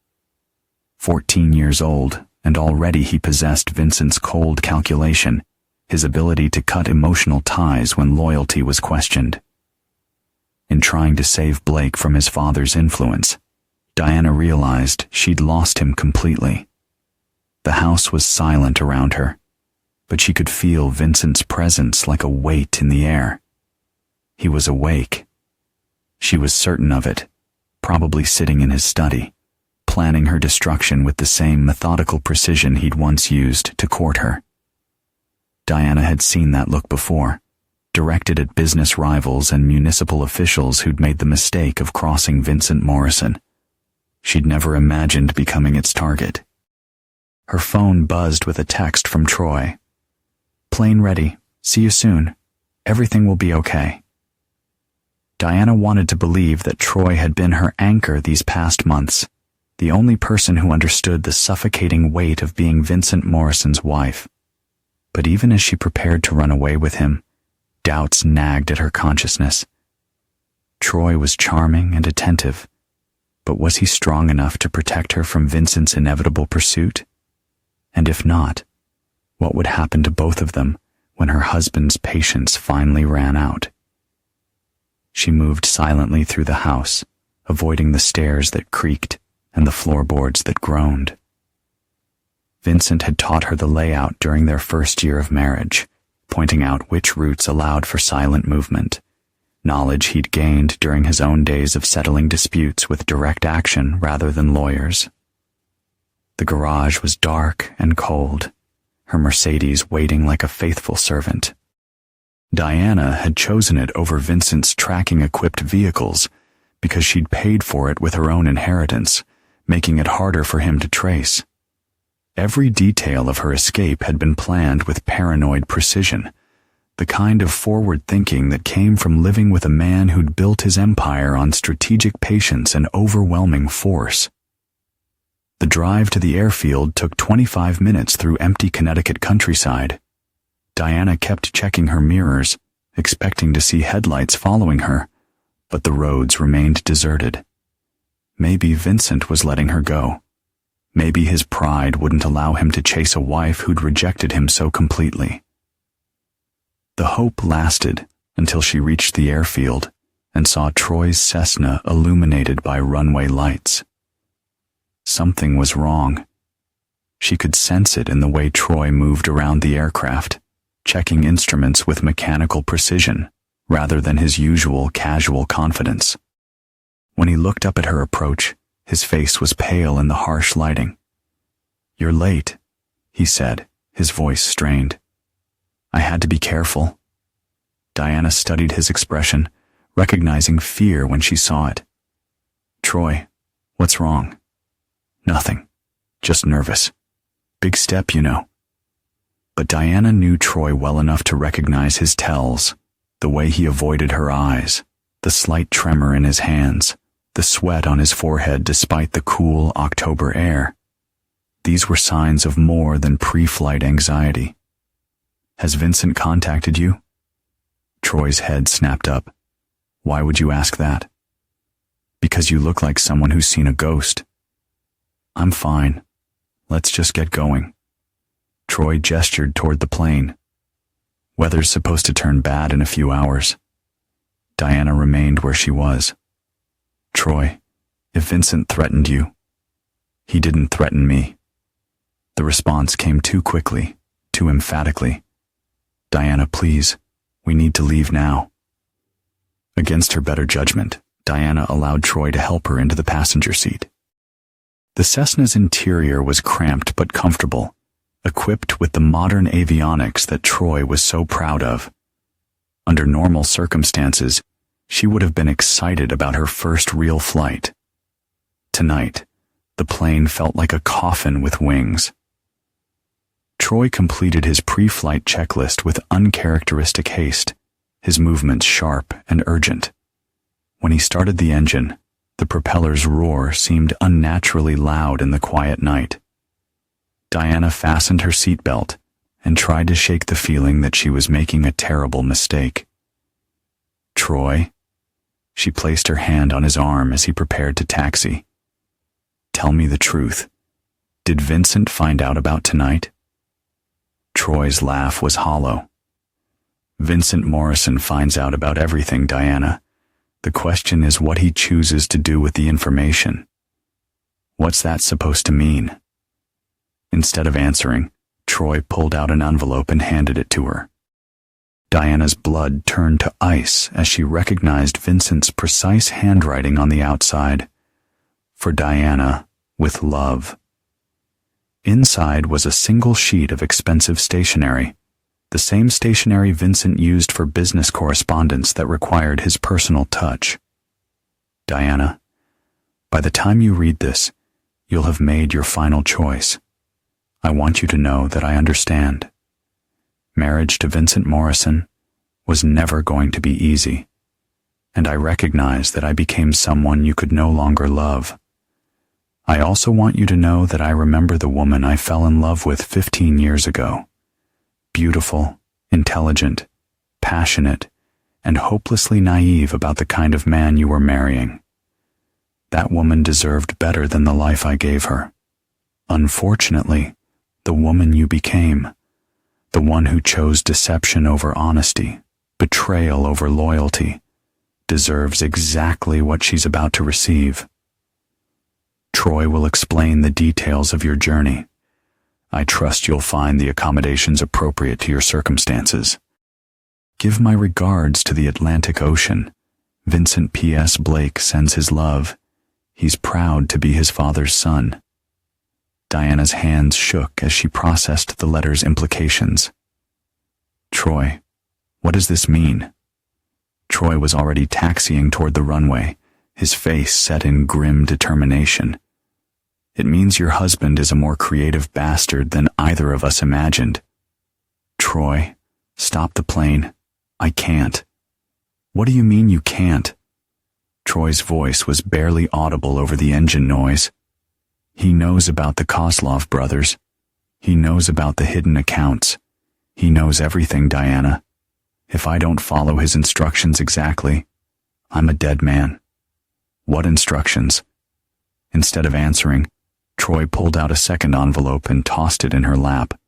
14 years old, and already he possessed Vincent's cold calculation, his ability to cut emotional ties when loyalty was questioned. In trying to save Blake from his father's influence, Diana realized she'd lost him completely. The house was silent around her, but she could feel Vincent's presence like a weight in the air. He was awake. She was certain of it, probably sitting in his study, planning her destruction with the same methodical precision he'd once used to court her. Diana had seen that look before, directed at business rivals and municipal officials who'd made the mistake of crossing Vincent Morrison. She'd never imagined becoming its target. Her phone buzzed with a text from Troy. "Plane ready. See you soon. Everything will be okay." Diana wanted to believe that Troy had been her anchor these past months, the only person who understood the suffocating weight of being Vincent Morrison's wife. But even as she prepared to run away with him, doubts nagged at her consciousness. Troy was charming and attentive, but was he strong enough to protect her from Vincent's inevitable pursuit? And if not, what would happen to both of them when her husband's patience finally ran out? She moved silently through the house, avoiding the stairs that creaked and the floorboards that groaned. Vincent had taught her the layout during their first year of marriage, pointing out which routes allowed for silent movement, knowledge he'd gained during his own days of settling disputes with direct action rather than lawyers. The garage was dark and cold, her Mercedes waiting like a faithful servant. Diana had chosen it over Vincent's tracking-equipped vehicles because she'd paid for it with her own inheritance, making it harder for him to trace. Every detail of her escape had been planned with paranoid precision, the kind of forward thinking that came from living with a man who'd built his empire on strategic patience and overwhelming force. The drive to the airfield took 25 minutes through empty Connecticut countryside. Diana kept checking her mirrors, expecting to see headlights following her, but the roads remained deserted. Maybe Vincent was letting her go. Maybe his pride wouldn't allow him to chase a wife who'd rejected him so completely. The hope lasted until she reached the airfield and saw Troy's Cessna illuminated by runway lights. Something was wrong. She could sense it in the way Troy moved around the aircraft, checking instruments with mechanical precision rather than his usual casual confidence. When he looked up at her approach, his face was pale in the harsh lighting. "You're late," he said, his voice strained. "I had to be careful." Diana studied his expression, recognizing fear when she saw it. Troy, what's wrong? Nothing. Just nervous. Big step, you know. But Diana knew Troy well enough to recognize his tells, the way he avoided her eyes, the slight tremor in his hands, the sweat on his forehead despite the cool October air. These were signs of more than pre-flight anxiety. Has Vincent contacted you? Troy's head snapped up. Why would you ask that? Because you look like someone who's seen a ghost. I'm fine. Let's just get going. Troy gestured toward the plane. Weather's supposed to turn bad in a few hours. Diana remained where she was. Troy, if Vincent threatened you, he didn't threaten me. The response came too quickly, too emphatically. Diana, please, we need to leave now. Against her better judgment, Diana allowed Troy to help her into the passenger seat. The Cessna's interior was cramped but comfortable, equipped with the modern avionics that Troy was so proud of. Under normal circumstances, she would have been excited about her first real flight. Tonight, the plane felt like a coffin with wings. Troy completed his pre-flight checklist with uncharacteristic haste, his movements sharp and urgent. When he started the engine, the propeller's roar seemed unnaturally loud in the quiet night. Diana fastened her seatbelt and tried to shake the feeling that she was making a terrible mistake. Troy? She placed her hand on his arm as he prepared to taxi. Tell me the truth. Did Vincent find out about tonight? Troy's laugh was hollow. Vincent Morrison finds out about everything, Diana. The question is what he chooses to do with the information. What's that supposed to mean? Instead of answering, Troy pulled out an envelope and handed it to her. Diana's blood turned to ice as she recognized Vincent's precise handwriting on the outside. For Diana, with love. Inside was a single sheet of expensive stationery, the same stationery Vincent used for business correspondence that required his personal touch. Diana, by the time you read this, you'll have made your final choice. I want you to know that I understand. Marriage to Vincent Morrison was never going to be easy, and I recognize that I became someone you could no longer love. I also want you to know that I remember the woman I fell in love with 15 years ago. Beautiful, intelligent, passionate, and hopelessly naive about the kind of man you were marrying. That woman deserved better than the life I gave her. Unfortunately, the woman you became, the one who chose deception over honesty, betrayal over loyalty, deserves exactly what she's about to receive. Troy will explain the details of your journey. I trust you'll find the accommodations appropriate to your circumstances. Give my regards to the Atlantic Ocean. Vincent P.S. Blake sends his love. He's proud to be his father's son. Diana's hands shook as she processed the letter's implications. Troy, what does this mean? Troy was already taxiing toward the runway, his face set in grim determination. It means your husband is a more creative bastard than either of us imagined. Troy, stop the plane. I can't. What do you mean you can't? Troy's voice was barely audible over the engine noise. He knows about the Kozlov brothers. He knows about the hidden accounts. He knows everything, Diana. If I don't follow his instructions exactly, I'm a dead man. What instructions? Instead of answering, Troy pulled out a second envelope and tossed it in her lap.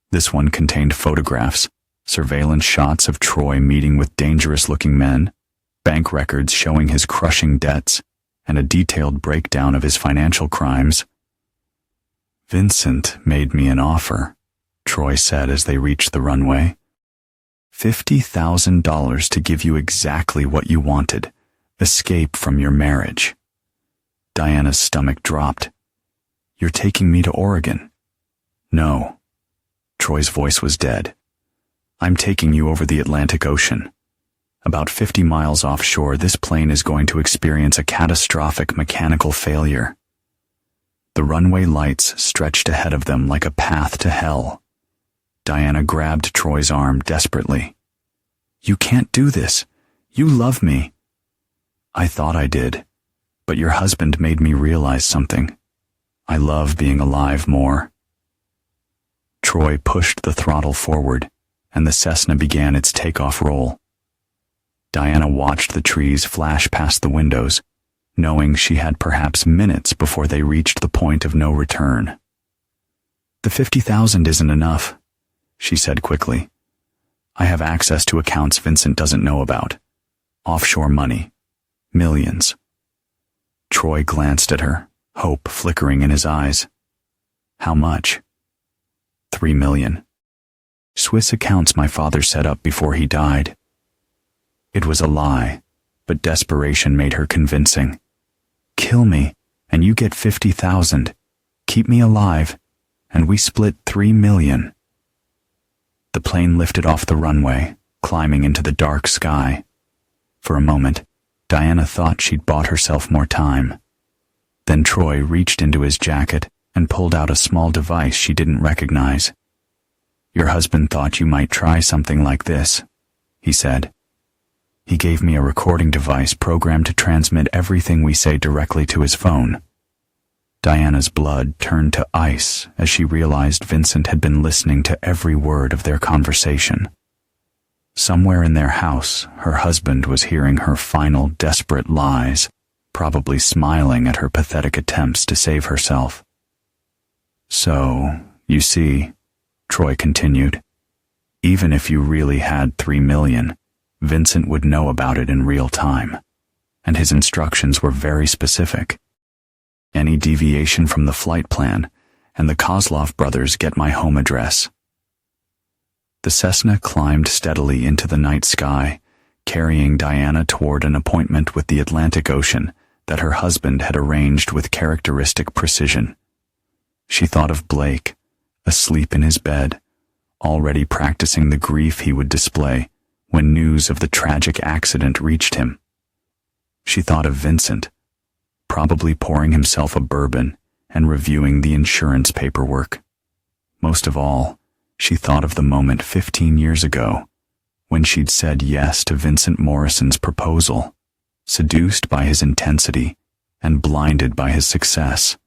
This one contained photographs, surveillance shots of Troy meeting with dangerous-looking men, bank records showing his crushing debts, and a detailed breakdown of his financial crimes. Vincent made me an offer, Troy said as they reached the runway. $50,000 to give you exactly what you wanted, escape from your marriage. Diana's stomach dropped. You're taking me to Oregon. No. Troy's voice was dead. I'm taking you over the Atlantic Ocean. About 50 miles offshore, this plane is going to experience a catastrophic mechanical failure. The runway lights stretched ahead of them like a path to hell. Diana grabbed Troy's arm desperately. "You can't do this. You love me." "I thought I did, but your husband made me realize something. I love being alive more." Troy pushed the throttle forward, and the Cessna began its takeoff roll. Diana watched the trees flash past the windows, knowing she had perhaps minutes before they reached the point of no return. "The 50,000 isn't enough," she said quickly. "I have access to accounts Vincent doesn't know about. Offshore money. Millions." Troy glanced at her, hope flickering in his eyes. "How much?" "3 million. Swiss accounts my father set up before he died." It was a lie, but desperation made her convincing. "Kill me, and you get 50,000. Keep me alive, and we split 3 million. The plane lifted off the runway, climbing into the dark sky. For a moment, Diana thought she'd bought herself more time. Then Troy reached into his jacket and pulled out a small device she didn't recognize. "Your husband thought you might try something like this," he said. "He gave me a recording device programmed to transmit everything we say directly to his phone." Diana's blood turned to ice as she realized Vincent had been listening to every word of their conversation. Somewhere in their house, her husband was hearing her final desperate lies, probably smiling at her pathetic attempts to save herself. "So, you see," Troy continued, "even if you really had 3 million, Vincent would know about it in real time, and his instructions were very specific. Any deviation from the flight plan, and the Kozlov brothers get my home address." The Cessna climbed steadily into the night sky, carrying Diana toward an appointment with the Atlantic Ocean that her husband had arranged with characteristic precision. She thought of Blake, asleep in his bed, already practicing the grief he would display when news of the tragic accident reached him. She thought of Vincent, probably pouring himself a bourbon and reviewing the insurance paperwork. Most of all, she thought of the moment 15 years ago, when she'd said yes to Vincent Morrison's proposal, seduced by his intensity and blinded by his success.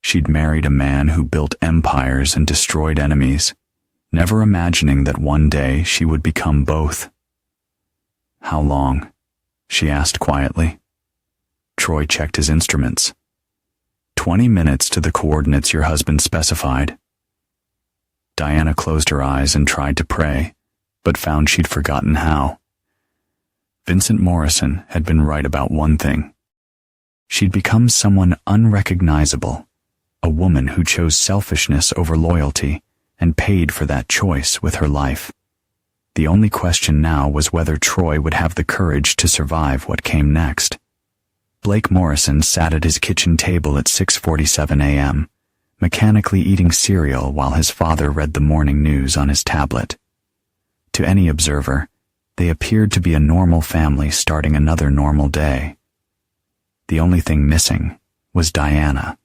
She'd married a man who built empires and destroyed enemies, never imagining that one day she would become both. "How long?" she asked quietly. Troy checked his instruments. 20 minutes to the coordinates your husband specified." Diana closed her eyes and tried to pray, but found she'd forgotten how. Vincent Morrison had been right about one thing. She'd become someone unrecognizable, a woman who chose selfishness over loyalty and paid for that choice with her life. The only question now was whether Troy would have the courage to survive what came next. Blake Morrison sat at his kitchen table at 6:47 a.m., mechanically eating cereal while his father read the morning news on his tablet. To any observer, they appeared to be a normal family starting another normal day. The only thing missing was Diana,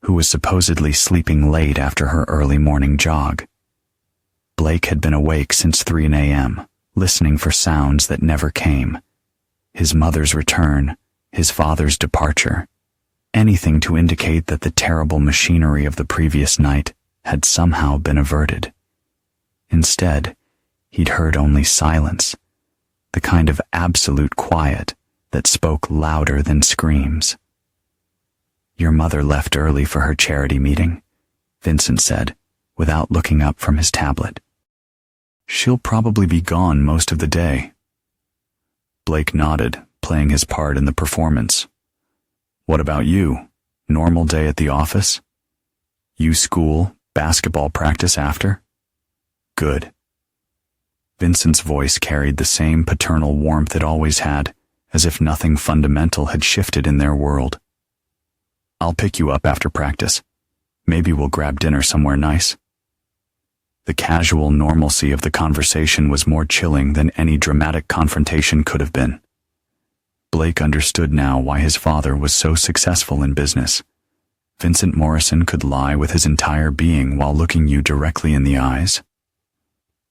who was supposedly sleeping late after her early morning jog. Blake had been awake since 3 a.m., listening for sounds that never came. His mother's return, his father's departure, anything to indicate that the terrible machinery of the previous night had somehow been averted. Instead, he'd heard only silence, the kind of absolute quiet that spoke louder than screams. "Your mother left early for her charity meeting," Vincent said, without looking up from his tablet. "She'll probably be gone most of the day." Blake nodded, playing his part in the performance. "What about you? Normal day at the office? You school, basketball practice after?" "Good." Vincent's voice carried the same paternal warmth it always had, as if nothing fundamental had shifted in their world. "I'll pick you up after practice. Maybe we'll grab dinner somewhere nice." The casual normalcy of the conversation was more chilling than any dramatic confrontation could have been. Blake understood now why his father was so successful in business. Vincent Morrison could lie with his entire being while looking you directly in the eyes.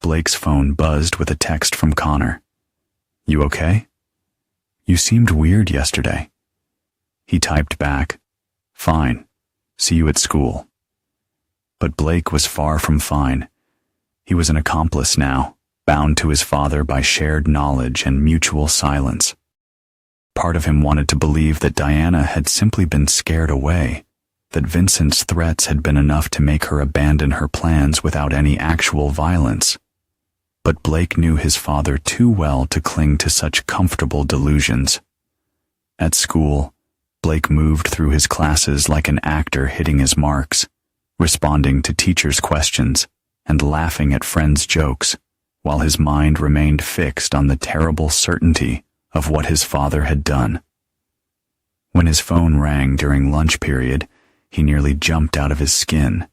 Blake's phone buzzed with a text from Connor. "You okay? You seemed weird yesterday." He typed back, "Fine. See you at school." But Blake was far from fine. He was an accomplice now, bound to his father by shared knowledge and mutual silence. Part of him wanted to believe that Diana had simply been scared away, that Vincent's threats had been enough to make her abandon her plans without any actual violence. But Blake knew his father too well to cling to such comfortable delusions. At school, Blake moved through his classes like an actor hitting his marks, responding to teachers' questions and laughing at friends' jokes, while his mind remained fixed on the terrible certainty of what his father had done. When his phone rang during lunch period, he nearly jumped out of his skin.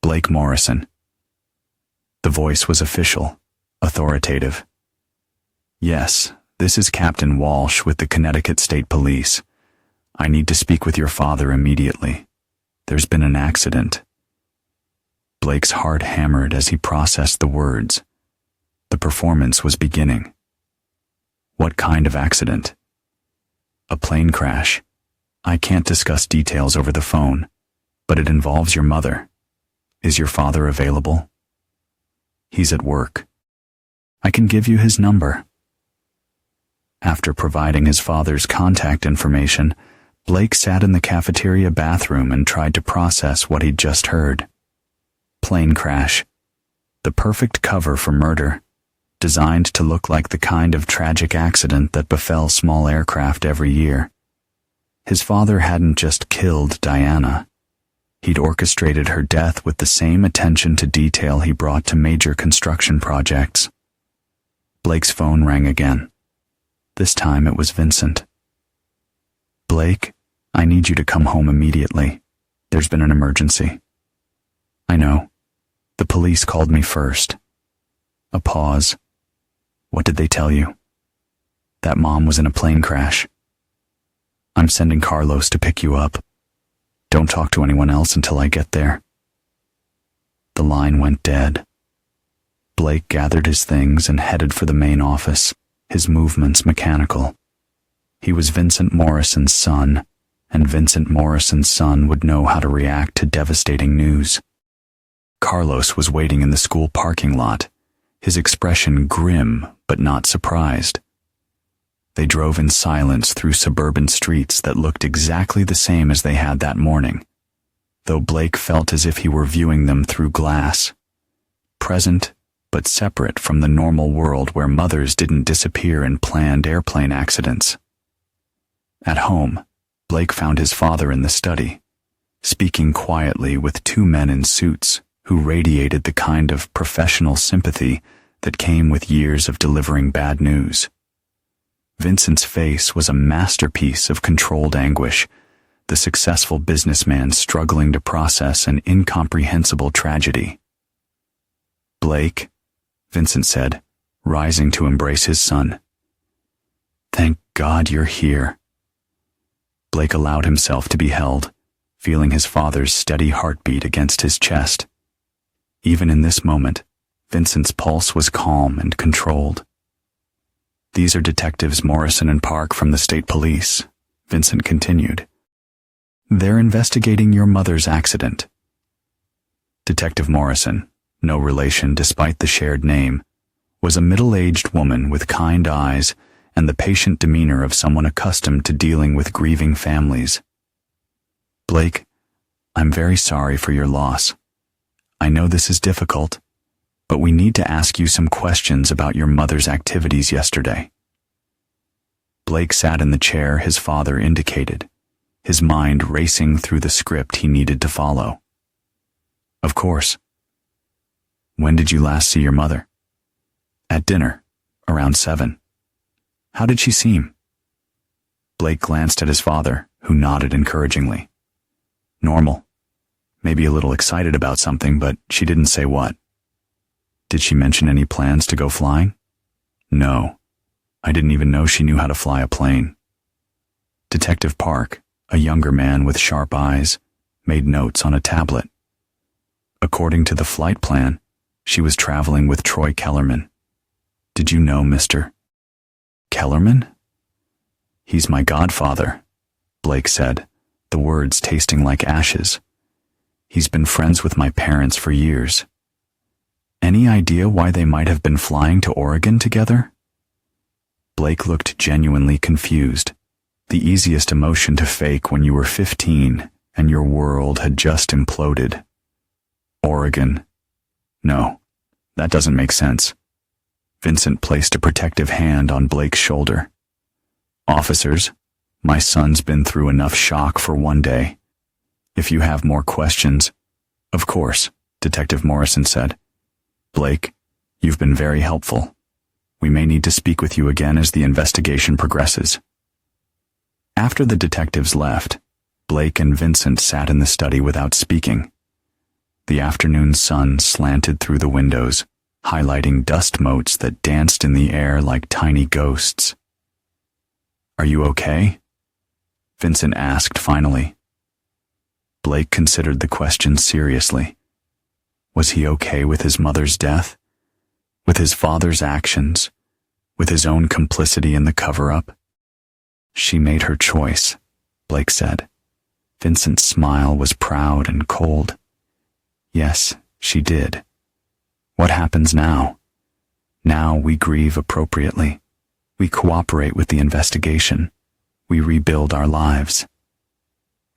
Blake Morrison. The voice was official, authoritative. "Yes, this is Captain Walsh with the Connecticut State Police. I need to speak with your father immediately. There's been an accident." Blake's heart hammered as he processed the words. The performance was beginning. What kind of accident? "A plane crash. I can't discuss details over the phone, but it involves your mother. Is your father available?" "He's at work. I can give you his number." After providing his father's contact information, Blake sat in the cafeteria bathroom and tried to process what he'd just heard. Plane crash. The perfect cover for murder, designed to look like the kind of tragic accident that befell small aircraft every year. His father hadn't just killed Diana. He'd orchestrated her death with the same attention to detail he brought to major construction projects. Blake's phone rang again. This time it was Vincent. "Blake, I need you to come home immediately. There's been an emergency." "I know. The police called me first." A pause. "What did they tell you?" "That Mom was in a plane crash." "I'm sending Carlos to pick you up. Don't talk to anyone else until I get there." The line went dead. Blake gathered his things and headed for the main office, his movements mechanical. He was Vincent Morrison's son, and Vincent Morrison's son would know how to react to devastating news. Carlos was waiting in the school parking lot, his expression grim but not surprised. They drove in silence through suburban streets that looked exactly the same as they had that morning, though Blake felt as if he were viewing them through glass. Present, but separate from the normal world where mothers didn't disappear in planned airplane accidents. At home, Blake found his father in the study, speaking quietly with two men in suits who radiated the kind of professional sympathy that came with years of delivering bad news. Vincent's face was a masterpiece of controlled anguish, the successful businessman struggling to process an incomprehensible tragedy. "Blake," Vincent said, rising to embrace his son. "Thank God you're here." Blake allowed himself to be held, feeling his father's steady heartbeat against his chest. Even in this moment, Vincent's pulse was calm and controlled. "These are Detectives Morrison and Park from the State Police," Vincent continued. "They're investigating your mother's accident." Detective Morrison, no relation despite the shared name, was a middle-aged woman with kind eyes and the patient demeanor of someone accustomed to dealing with grieving families. "Blake, I'm very sorry for your loss. I know this is difficult, but we need to ask you some questions about your mother's activities yesterday." Blake sat in the chair his father indicated, his mind racing through the script he needed to follow. "Of course. When did you last see your mother?" "At dinner, around 7. How did she seem?" Blake glanced at his father, who nodded encouragingly. "Normal. maybe a little excited about something, but she didn't say what. Did she mention any plans to go flying? No. I didn't even know she knew how to fly a plane. Detective Park, a younger man with sharp eyes, made notes on a tablet. According to the flight plan, she was traveling with Troy Kellerman. Did you know Mr. Kellerman? He's my godfather, Blake said, the words tasting like ashes. He's been friends with my parents for years. Any idea why they might have been flying to Oregon together? Blake looked genuinely confused, the easiest emotion to fake when you were 15 and your world had just imploded. Oregon. No, that doesn't make sense. Vincent placed a protective hand on Blake's shoulder. Officers, my son's been through enough shock for one day. If you have more questions, of course, Detective Morrison said. Blake, you've been very helpful. We may need to speak with you again as the investigation progresses. After the detectives left, Blake and Vincent sat in the study without speaking. The afternoon sun slanted through the windows, highlighting dust motes that danced in the air like tiny ghosts. Are you okay? Vincent asked finally. Blake considered the question seriously. Was he okay with his mother's death? With his father's actions? With his own complicity in the cover-up? She made her choice, Blake said. Vincent's smile was proud and cold. Yes, she did. What happens now? Now we grieve appropriately. We cooperate with the investigation. We rebuild our lives.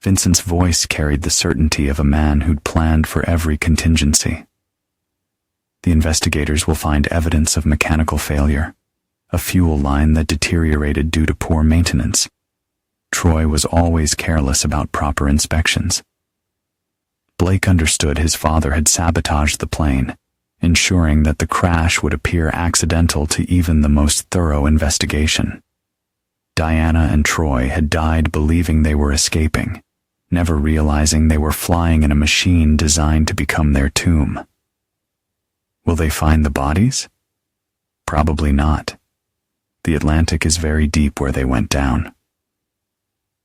Vincent's voice carried the certainty of a man who'd planned for every contingency. The investigators will find evidence of mechanical failure, a fuel line that deteriorated due to poor maintenance. Troy was always careless about proper inspections. Blake understood his father had sabotaged the plane, ensuring that the crash would appear accidental to even the most thorough investigation. Diana and Troy had died believing they were escaping, never realizing they were flying in a machine designed to become their tomb. Will they find the bodies? Probably not. The Atlantic is very deep where they went down.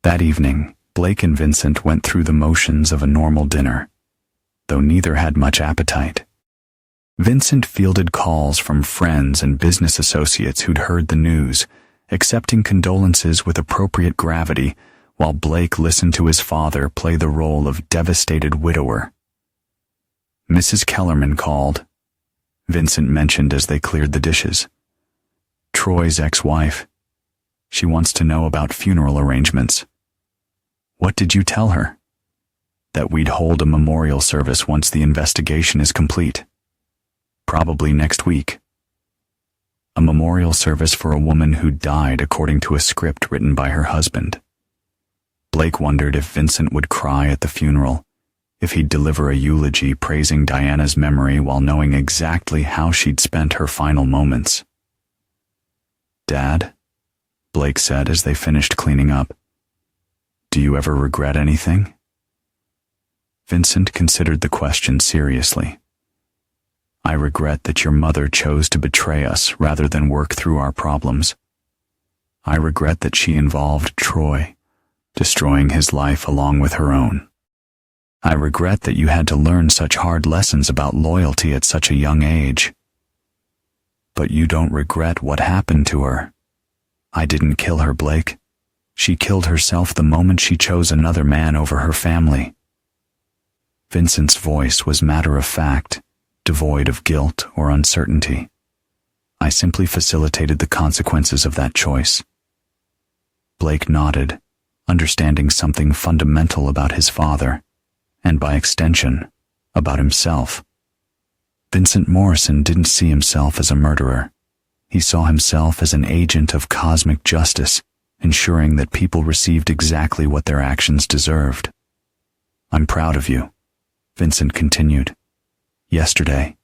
That evening, Blake and Vincent went through the motions of a normal dinner, though neither had much appetite. Vincent fielded calls from friends and business associates who'd heard the news, accepting condolences with appropriate gravity, while Blake listened to his father play the role of devastated widower. Mrs. Kellerman called, Vincent mentioned as they cleared the dishes. Troy's ex-wife. She wants to know about funeral arrangements. What did you tell her? That we'd hold a memorial service once the investigation is complete. Probably next week. A memorial service for a woman who died according to a script written by her husband. Blake wondered if Vincent would cry at the funeral, if he'd deliver a eulogy praising Diana's memory while knowing exactly how she'd spent her final moments. Dad, Blake said as they finished cleaning up, do you ever regret anything? Vincent considered the question seriously. I regret that your mother chose to betray us rather than work through our problems. I regret that she involved Troy, destroying his life along with her own. I regret that you had to learn such hard lessons about loyalty at such a young age. But you don't regret what happened to her. I didn't kill her, Blake. She killed herself the moment she chose another man over her family. Vincent's voice was matter-of-fact, devoid of guilt or uncertainty. I simply facilitated the consequences of that choice. Blake nodded, understanding something fundamental about his father, and by extension, about himself. Vincent Morrison didn't see himself as a murderer. He saw himself as an agent of cosmic justice, ensuring that people received exactly what their actions deserved. I'm proud of you, Vincent continued. Yesterday,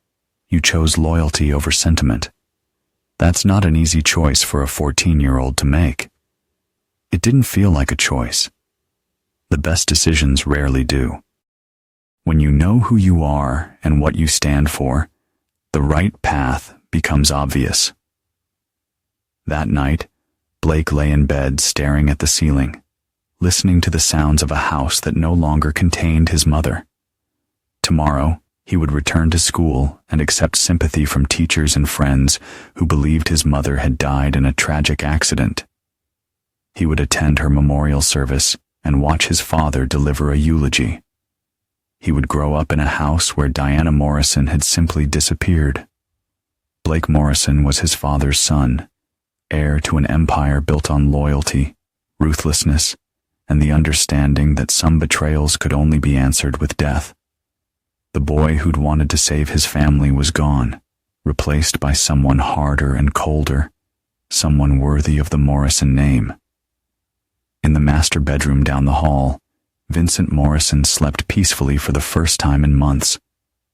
you chose loyalty over sentiment. That's not an easy choice for a 14-year-old to make. It didn't feel like a choice. The best decisions rarely do. When you know who you are and what you stand for, the right path becomes obvious. That night, Blake lay in bed staring at the ceiling, listening to the sounds of a house that no longer contained his mother. Tomorrow, he would return to school and accept sympathy from teachers and friends who believed his mother had died in a tragic accident. He would attend her memorial service and watch his father deliver a eulogy. He would grow up in a house where Diana Morrison had simply disappeared. Blake Morrison was his father's son, heir to an empire built on loyalty, ruthlessness, and the understanding that some betrayals could only be answered with death. The boy who'd wanted to save his family was gone, replaced by someone harder and colder, someone worthy of the Morrison name. In the master bedroom down the hall, Vincent Morrison slept peacefully for the first time in months,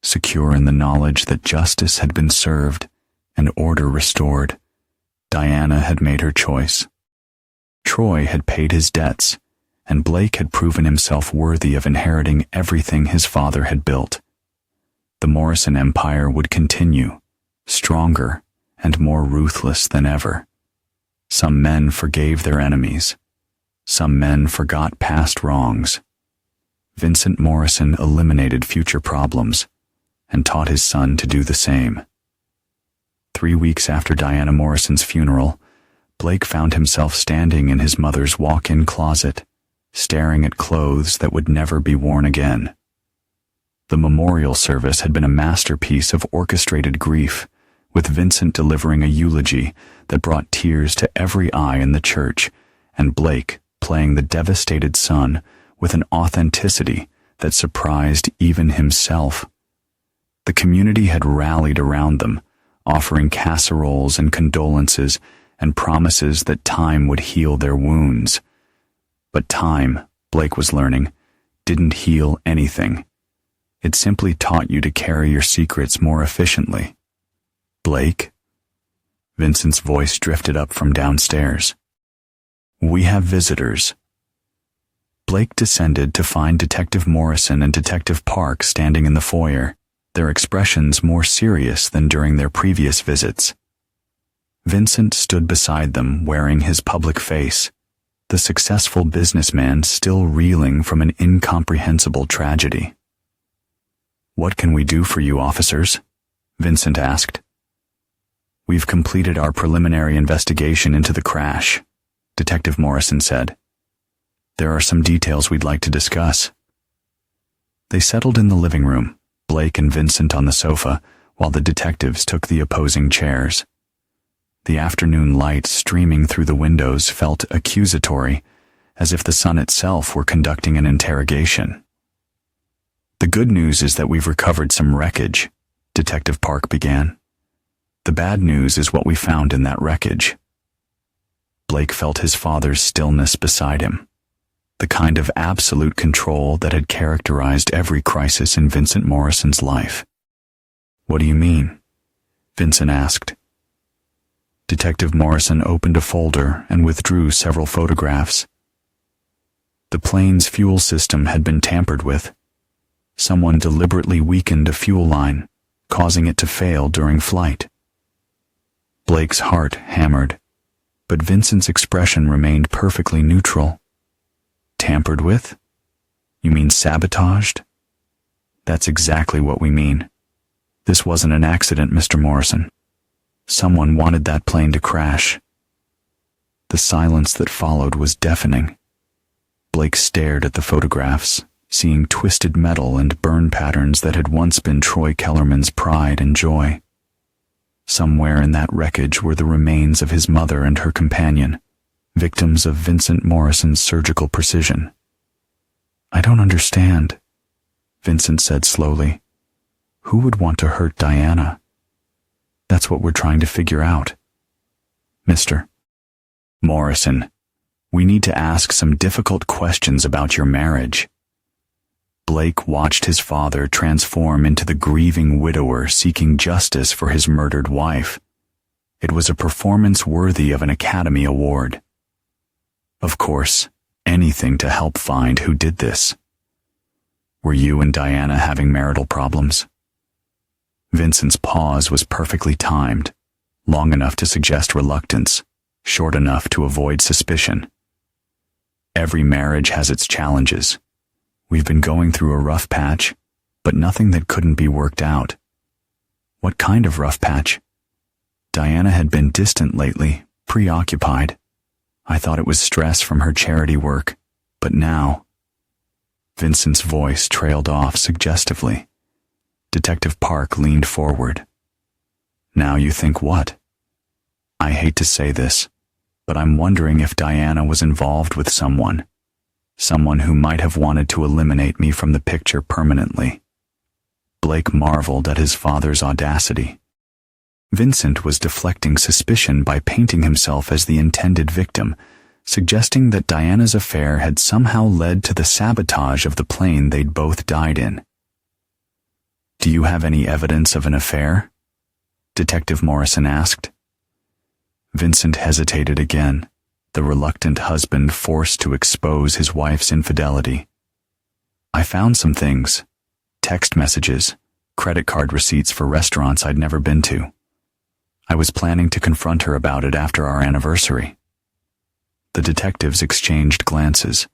secure in the knowledge that justice had been served and order restored. Diana had made her choice. Troy had paid his debts, and Blake had proven himself worthy of inheriting everything his father had built. The Morrison Empire would continue, stronger and more ruthless than ever. Some men forgave their enemies. Some men forgot past wrongs. Vincent Morrison eliminated future problems and taught his son to do the same. 3 weeks after Diana Morrison's funeral, Blake found himself standing in his mother's walk-in closet, staring at clothes that would never be worn again. The memorial service had been a masterpiece of orchestrated grief, with Vincent delivering a eulogy that brought tears to every eye in the church, and Blake playing the devastated son with an authenticity that surprised even himself. The community had rallied around them, offering casseroles and condolences and promises that time would heal their wounds. But time, Blake was learning, didn't heal anything. It simply taught you to carry your secrets more efficiently. Blake? Vincent's voice drifted up from downstairs. We have visitors. Blake descended to find Detective Morrison and Detective Park standing in the foyer, their expressions more serious than during their previous visits. Vincent stood beside them wearing his public face, the successful businessman still reeling from an incomprehensible tragedy. What can we do for you, officers? Vincent asked. We've completed our preliminary investigation into the crash, Detective Morrison said. There are some details we'd like to discuss. They settled in the living room, Blake and Vincent on the sofa, while the detectives took the opposing chairs. The afternoon light streaming through the windows felt accusatory, as if the sun itself were conducting an interrogation. The good news is that we've recovered some wreckage, Detective Park began. The bad news is what we found in that wreckage. Blake felt his father's stillness beside him, the kind of absolute control that had characterized every crisis in Vincent Morrison's life. What do you mean? Vincent asked. Detective Morrison opened a folder and withdrew several photographs. The plane's fuel system had been tampered with. Someone deliberately weakened a fuel line, causing it to fail during flight. Blake's heart hammered, but Vincent's expression remained perfectly neutral. Tampered with? You mean sabotaged? That's exactly what we mean. This wasn't an accident, Mr. Morrison. Someone wanted that plane to crash. The silence that followed was deafening. Blake stared at the photographs, seeing twisted metal and burn patterns that had once been Troy Kellerman's pride and joy. Somewhere in that wreckage were the remains of his mother and her companion, victims of Vincent Morrison's surgical precision. I don't understand, Vincent said slowly. Who would want to hurt Diana? That's what we're trying to figure out. Mr. Morrison, we need to ask some difficult questions about your marriage. Blake watched his father transform into the grieving widower seeking justice for his murdered wife. It was a performance worthy of an Academy Award. Of course, anything to help find who did this. Were you and Diana having marital problems? Vincent's pause was perfectly timed, long enough to suggest reluctance, short enough to avoid suspicion. Every marriage has its challenges. We've been going through a rough patch, but nothing that couldn't be worked out. What kind of rough patch? Diana had been distant lately, preoccupied. I thought it was stress from her charity work, but now... Vincent's voice trailed off suggestively. Detective Park leaned forward. Now you think what? I hate to say this, but I'm wondering if Diana was involved with someone who might have wanted to eliminate me from the picture permanently. Blake marveled at his father's audacity. Vincent was deflecting suspicion by painting himself as the intended victim, suggesting that Diana's affair had somehow led to the sabotage of the plane they'd both died in. Do you have any evidence of an affair? Detective Morrison asked. Vincent hesitated again, the reluctant husband forced to expose his wife's infidelity. I found some things. Text messages, credit card receipts for restaurants I'd never been to. I was planning to confront her about it after our anniversary. The detectives exchanged glances.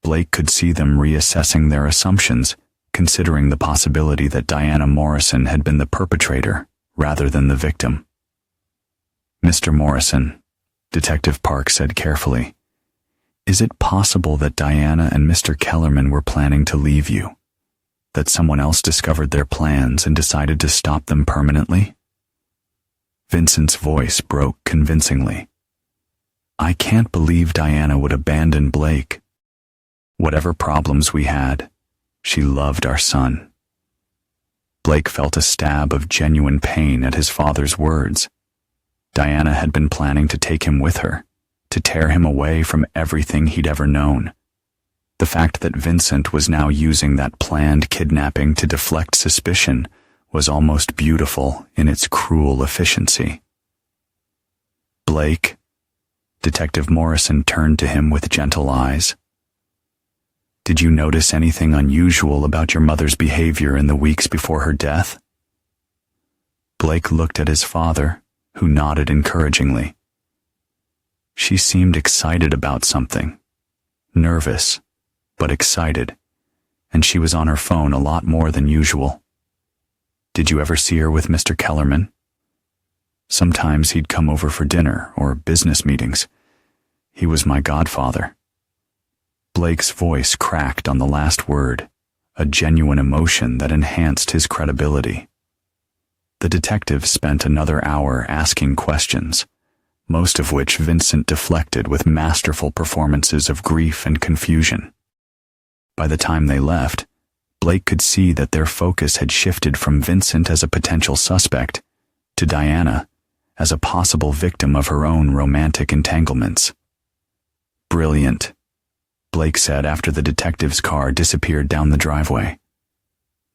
Blake could see them reassessing their assumptions, considering the possibility that Diana Morrison had been the perpetrator rather than the victim. Mr. Morrison, Detective Park said carefully, is it possible that Diana and Mr. Kellerman were planning to leave you? That someone else discovered their plans and decided to stop them permanently? Vincent's voice broke convincingly. I can't believe Diana would abandon Blake. Whatever problems we had, she loved our son. Blake felt a stab of genuine pain at his father's words. Diana had been planning to take him with her, to tear him away from everything he'd ever known. The fact that Vincent was now using that planned kidnapping to deflect suspicion was almost beautiful in its cruel efficiency. Blake, Detective Morrison turned to him with gentle eyes. Did you notice anything unusual about your mother's behavior in the weeks before her death? Blake looked at his father, who nodded encouragingly. She seemed excited about something. Nervous, but excited, and she was on her phone a lot more than usual. Did you ever see her with Mr. Kellerman? Sometimes he'd come over for dinner or business meetings. He was my godfather. Blake's voice cracked on the last word, a genuine emotion that enhanced his credibility. The detective spent another hour asking questions, most of which Vincent deflected with masterful performances of grief and confusion. By the time they left, Blake could see that their focus had shifted from Vincent as a potential suspect to Diana as a possible victim of her own romantic entanglements. Brilliant, Blake said after the detective's car disappeared down the driveway.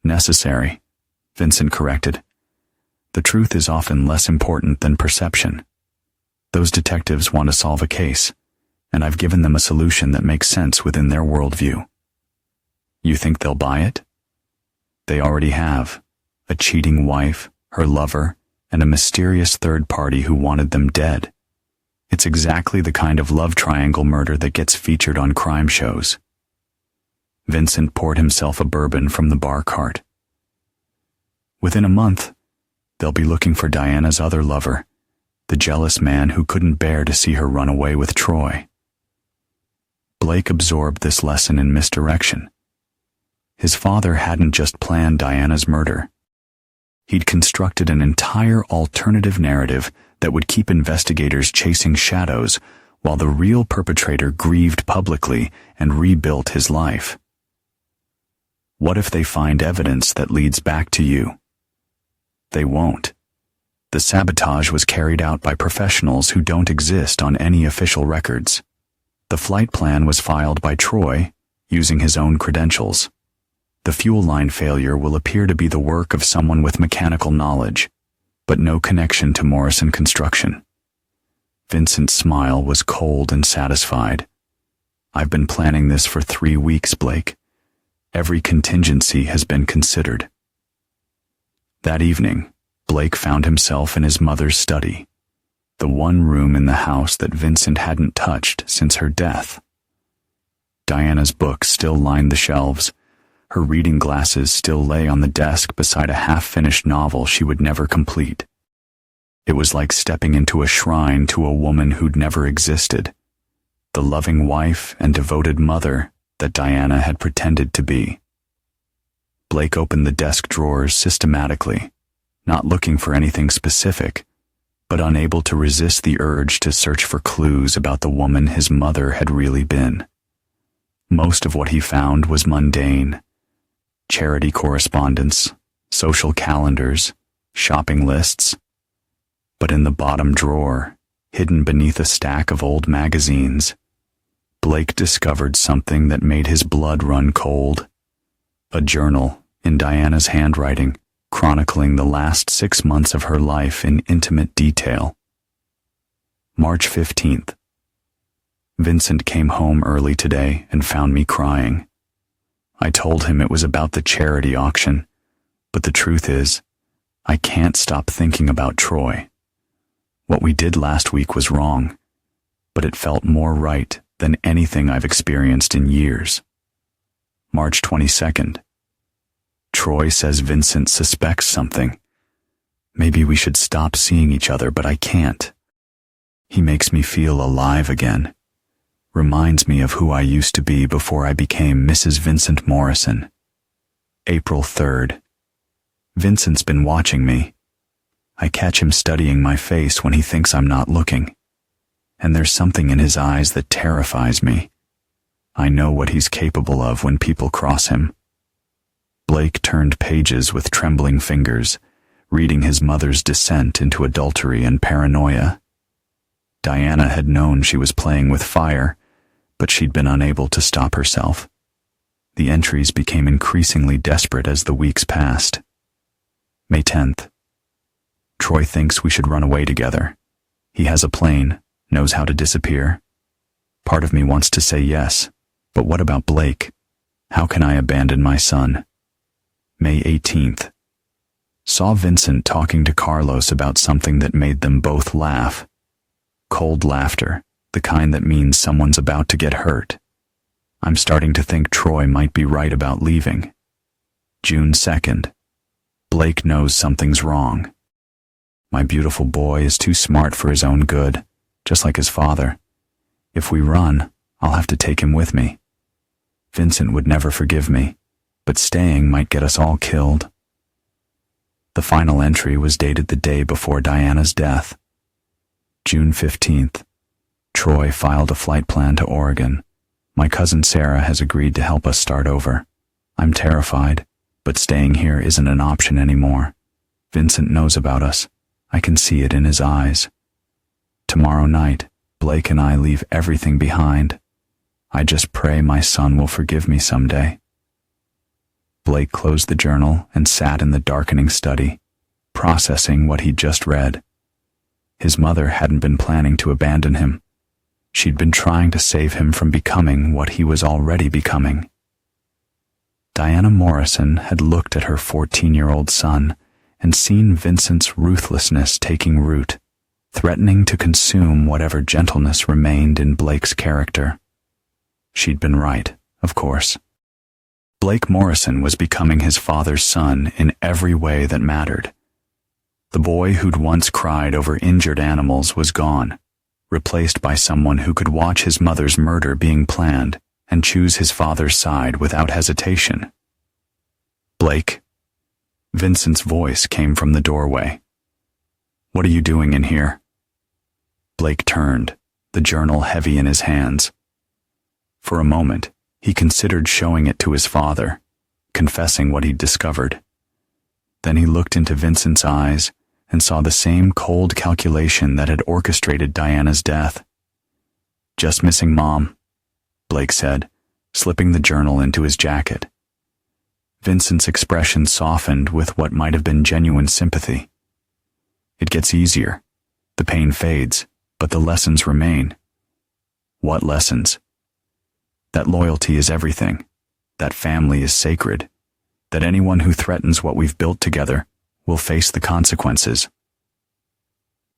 Necessary, Vincent corrected. The truth is often less important than perception. Those detectives want to solve a case, and I've given them a solution that makes sense within their worldview. You think they'll buy it? They already have. A cheating wife, her lover, and a mysterious third party who wanted them dead. It's exactly the kind of love triangle murder that gets featured on crime shows. Vincent poured himself a bourbon from the bar cart. Within a month, they'll be looking for Diana's other lover, the jealous man who couldn't bear to see her run away with Troy. Blake absorbed this lesson in misdirection. His father hadn't just planned Diana's murder. He'd constructed an entire alternative narrative that would keep investigators chasing shadows while the real perpetrator grieved publicly and rebuilt his life. What if they find evidence that leads back to you? They won't. The sabotage was carried out by professionals who don't exist on any official records. The flight plan was filed by Troy, using his own credentials. The fuel line failure will appear to be the work of someone with mechanical knowledge, but no connection to Morrison Construction. Vincent's smile was cold and satisfied. I've been planning this for 3 weeks, Blake, Every contingency has been considered. That evening, Blake found himself in his mother's study, the one room in the house that Vincent hadn't touched since her death. Diana's books still lined the shelves. Her reading glasses still lay on the desk beside a half-finished novel she would never complete. It was like stepping into a shrine to a woman who'd never existed, the loving wife and devoted mother that Diana had pretended to be. Blake opened the desk drawers systematically, not looking for anything specific, but unable to resist the urge to search for clues about the woman his mother had really been. Most of what he found was mundane: charity correspondence, social calendars, shopping lists. But in the bottom drawer, hidden beneath a stack of old magazines, Blake discovered something that made his blood run cold. A journal in Diana's handwriting, chronicling the last 6 months of her life in intimate detail. March 15th. Vincent came home early today and found me crying. I told him it was about the charity auction, but the truth is, I can't stop thinking about Troy. What we did last week was wrong, but it felt more right than anything I've experienced in years. March 22nd. Troy says Vincent suspects something. Maybe we should stop seeing each other, but I can't. He makes me feel alive again. Reminds me of who I used to be before I became Mrs. Vincent Morrison. April 3rd. Vincent's been watching me. I catch him studying my face when he thinks I'm not looking. And there's something in his eyes that terrifies me. I know what he's capable of when people cross him. Blake turned pages with trembling fingers, reading his mother's descent into adultery and paranoia. Diana had known she was playing with fire, but she'd been unable to stop herself. The entries became increasingly desperate as the weeks passed. May 10th. Troy thinks we should run away together. He has a plane, knows how to disappear. Part of me wants to say yes, but what about Blake? How can I abandon my son? May 18th. Saw Vincent talking to Carlos about something that made them both laugh. Cold laughter, the kind that means someone's about to get hurt. I'm starting to think Troy might be right about leaving. June 2nd. Blake knows something's wrong. My beautiful boy is too smart for his own good, just like his father. If we run, I'll have to take him with me. Vincent would never forgive me, but staying might get us all killed. The final entry was dated the day before Diana's death. June 15th. Troy filed a flight plan to Oregon. My cousin Sarah has agreed to help us start over. I'm terrified, but staying here isn't an option anymore. Vincent knows about us. I can see it in his eyes. Tomorrow night, Blake and I leave everything behind. I just pray my son will forgive me someday. Blake closed the journal and sat in the darkening study, processing what he'd just read. His mother hadn't been planning to abandon him. She'd been trying to save him from becoming what he was already becoming. Diana Morrison had looked at her 14-year-old son and seen Vincent's ruthlessness taking root, threatening to consume whatever gentleness remained in Blake's character. She'd been right, of course. Blake Morrison was becoming his father's son in every way that mattered. The boy who'd once cried over injured animals was gone, replaced by someone who could watch his mother's murder being planned and choose his father's side without hesitation. Blake. Vincent's voice came from the doorway. What are you doing in here? Blake turned, the journal heavy in his hands. For a moment, he considered showing it to his father, confessing what he'd discovered. Then he looked into Vincent's eyes and saw the same cold calculation that had orchestrated Diana's death. Just missing Mom, Blake said, slipping the journal into his jacket. Vincent's expression softened with what might have been genuine sympathy. It gets easier. The pain fades, but the lessons remain. What lessons? That loyalty is everything. that family is sacred, that anyone who threatens what we've built together will face the consequences.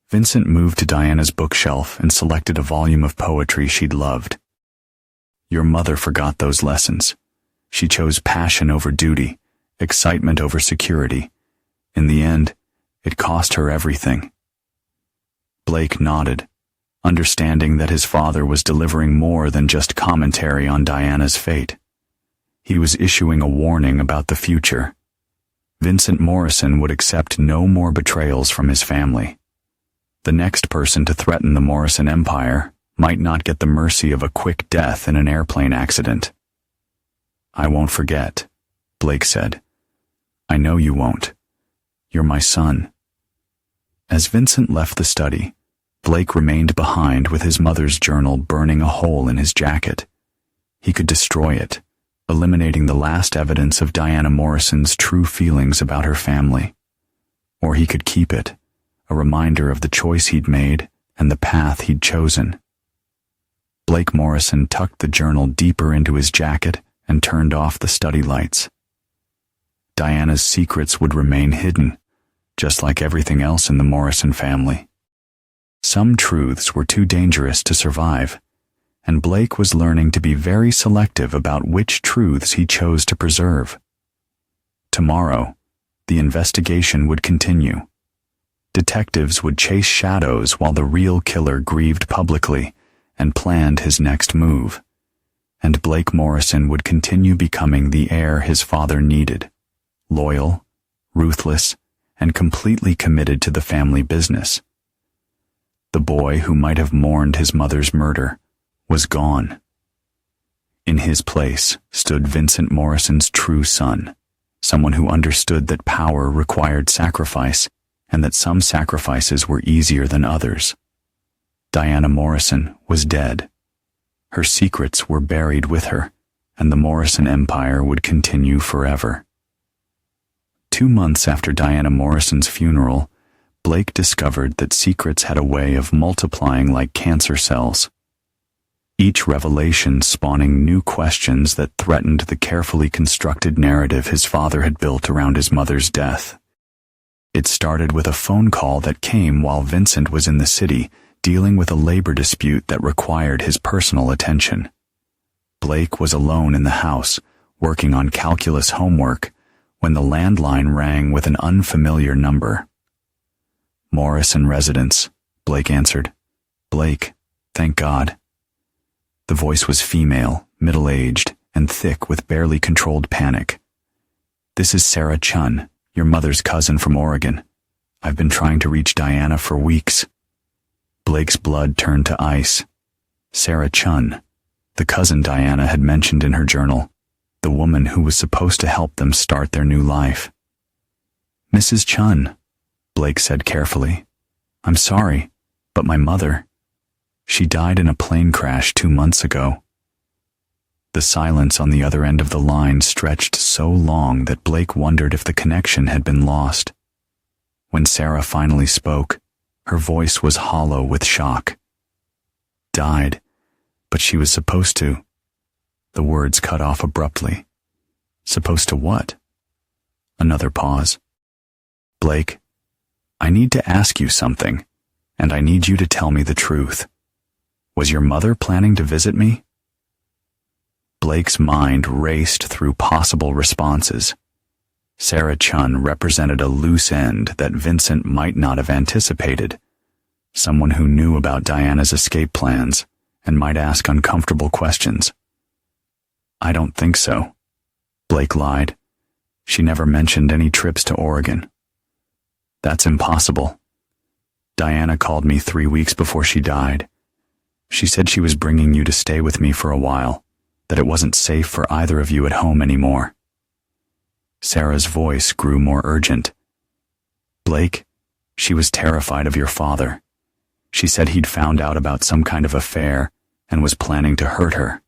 Vincent moved to Diana's bookshelf and selected a volume of poetry she'd loved. Your mother forgot those lessons. She chose passion over duty, excitement over security. In the end, it cost her everything. Blake nodded, understanding that his father was delivering more than just commentary on Diana's fate. He was issuing a warning about the future. Vincent Morrison would accept no more betrayals from his family. The next person to threaten the Morrison empire might not get the mercy of a quick death in an airplane accident. I won't forget, Blake said. I know you won't. You're my son. As Vincent left the study, Blake remained behind with his mother's journal burning a hole in his jacket. He could destroy it, eliminating the last evidence of Diana Morrison's true feelings about her family. Or he could keep it, a reminder of the choice he'd made and the path he'd chosen. Blake Morrison tucked the journal deeper into his jacket and turned off the study lights. Diana's secrets would remain hidden, just like everything else in the Morrison family. Some truths were too dangerous to survive, and Blake was learning to be very selective about which truths he chose to preserve. Tomorrow, the investigation would continue. Detectives would chase shadows while the real killer grieved publicly and planned his next move. And Blake Morrison would continue becoming the heir his father needed, loyal, ruthless, and completely committed to the family business. The boy who might have mourned his mother's murder was gone. In his place stood Vincent Morrison's true son, someone who understood that power required sacrifice and that some sacrifices were easier than others. Diana Morrison was dead. Her secrets were buried with her, and the Morrison empire would continue forever. 2 months after Diana Morrison's funeral, Blake discovered that secrets had a way of multiplying like cancer cells. Each revelation spawning new questions that threatened the carefully constructed narrative his father had built around his mother's death. It started with a phone call that came while Vincent was in the city, dealing with a labor dispute that required his personal attention. Blake was alone in the house, working on calculus homework, when the landline rang with an unfamiliar number. Morrison residence, Blake answered. Blake, thank God. The voice was female, middle-aged, and thick with barely controlled panic. This is Sarah Chun, your mother's cousin from Oregon. I've been trying to reach Diana for weeks. Blake's blood turned to ice. Sarah Chun, the cousin Diana had mentioned in her journal, the woman who was supposed to help them start their new life. Mrs. Chun, Blake said carefully. I'm sorry, but my mother, she died in a plane crash 2 months ago. The silence on the other end of the line stretched so long that Blake wondered if the connection had been lost. When Sarah finally spoke, her voice was hollow with shock. Died, but she was supposed to. The words cut off abruptly. Supposed to what? Another pause. Blake, I need to ask you something, and I need you to tell me the truth. Was your mother planning to visit me? Blake's mind raced through possible responses. Sarah Chun represented a loose end that Vincent might not have anticipated. Someone who knew about Diana's escape plans and might ask uncomfortable questions. I don't think so, Blake lied. She never mentioned any trips to Oregon. That's impossible. Diana called me 3 weeks before she died. She said she was bringing you to stay with me for a while, that it wasn't safe for either of you at home anymore. Sarah's voice grew more urgent. Blake, she was terrified of your father. She said he'd found out about some kind of affair and was planning to hurt her.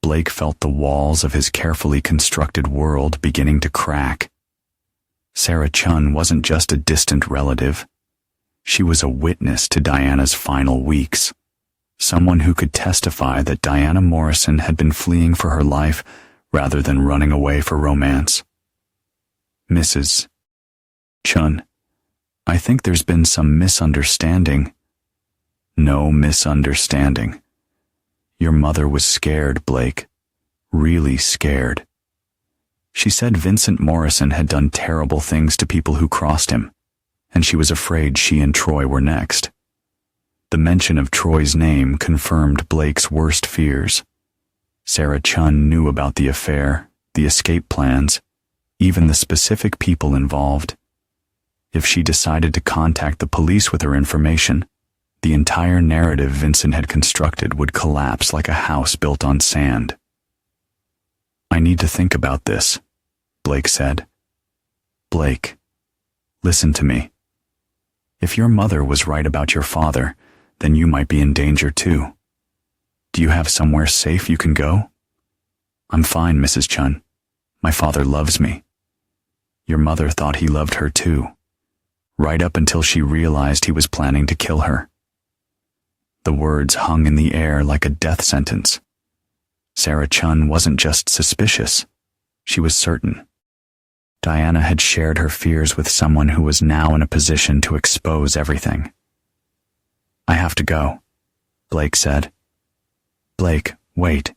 Blake felt the walls of his carefully constructed world beginning to crack. Sarah Chun wasn't just a distant relative. She was a witness to Diana's final weeks. Someone who could testify that Diana Morrison had been fleeing for her life rather than running away for romance. Mrs. Chun, I think there's been some misunderstanding. No misunderstanding. Your mother was scared, Blake. Really scared. She said Vincent Morrison had done terrible things to people who crossed him, and she was afraid she and Troy were next. The mention of Troy's name confirmed Blake's worst fears. Sarah Chun knew about the affair, the escape plans, even the specific people involved. If she decided to contact the police with her information, the entire narrative Vincent had constructed would collapse like a house built on sand. I need to think about this, Blake said. Blake, listen to me. If your mother was right about your father, then you might be in danger too. Do you have somewhere safe you can go? I'm fine, Mrs. Chun. My father loves me. Your mother thought he loved her too, right up until she realized he was planning to kill her. The words hung in the air like a death sentence. Sarah Chun wasn't just suspicious, she was certain. Diana had shared her fears with someone who was now in a position to expose everything. I have to go, Blake said. Blake, wait.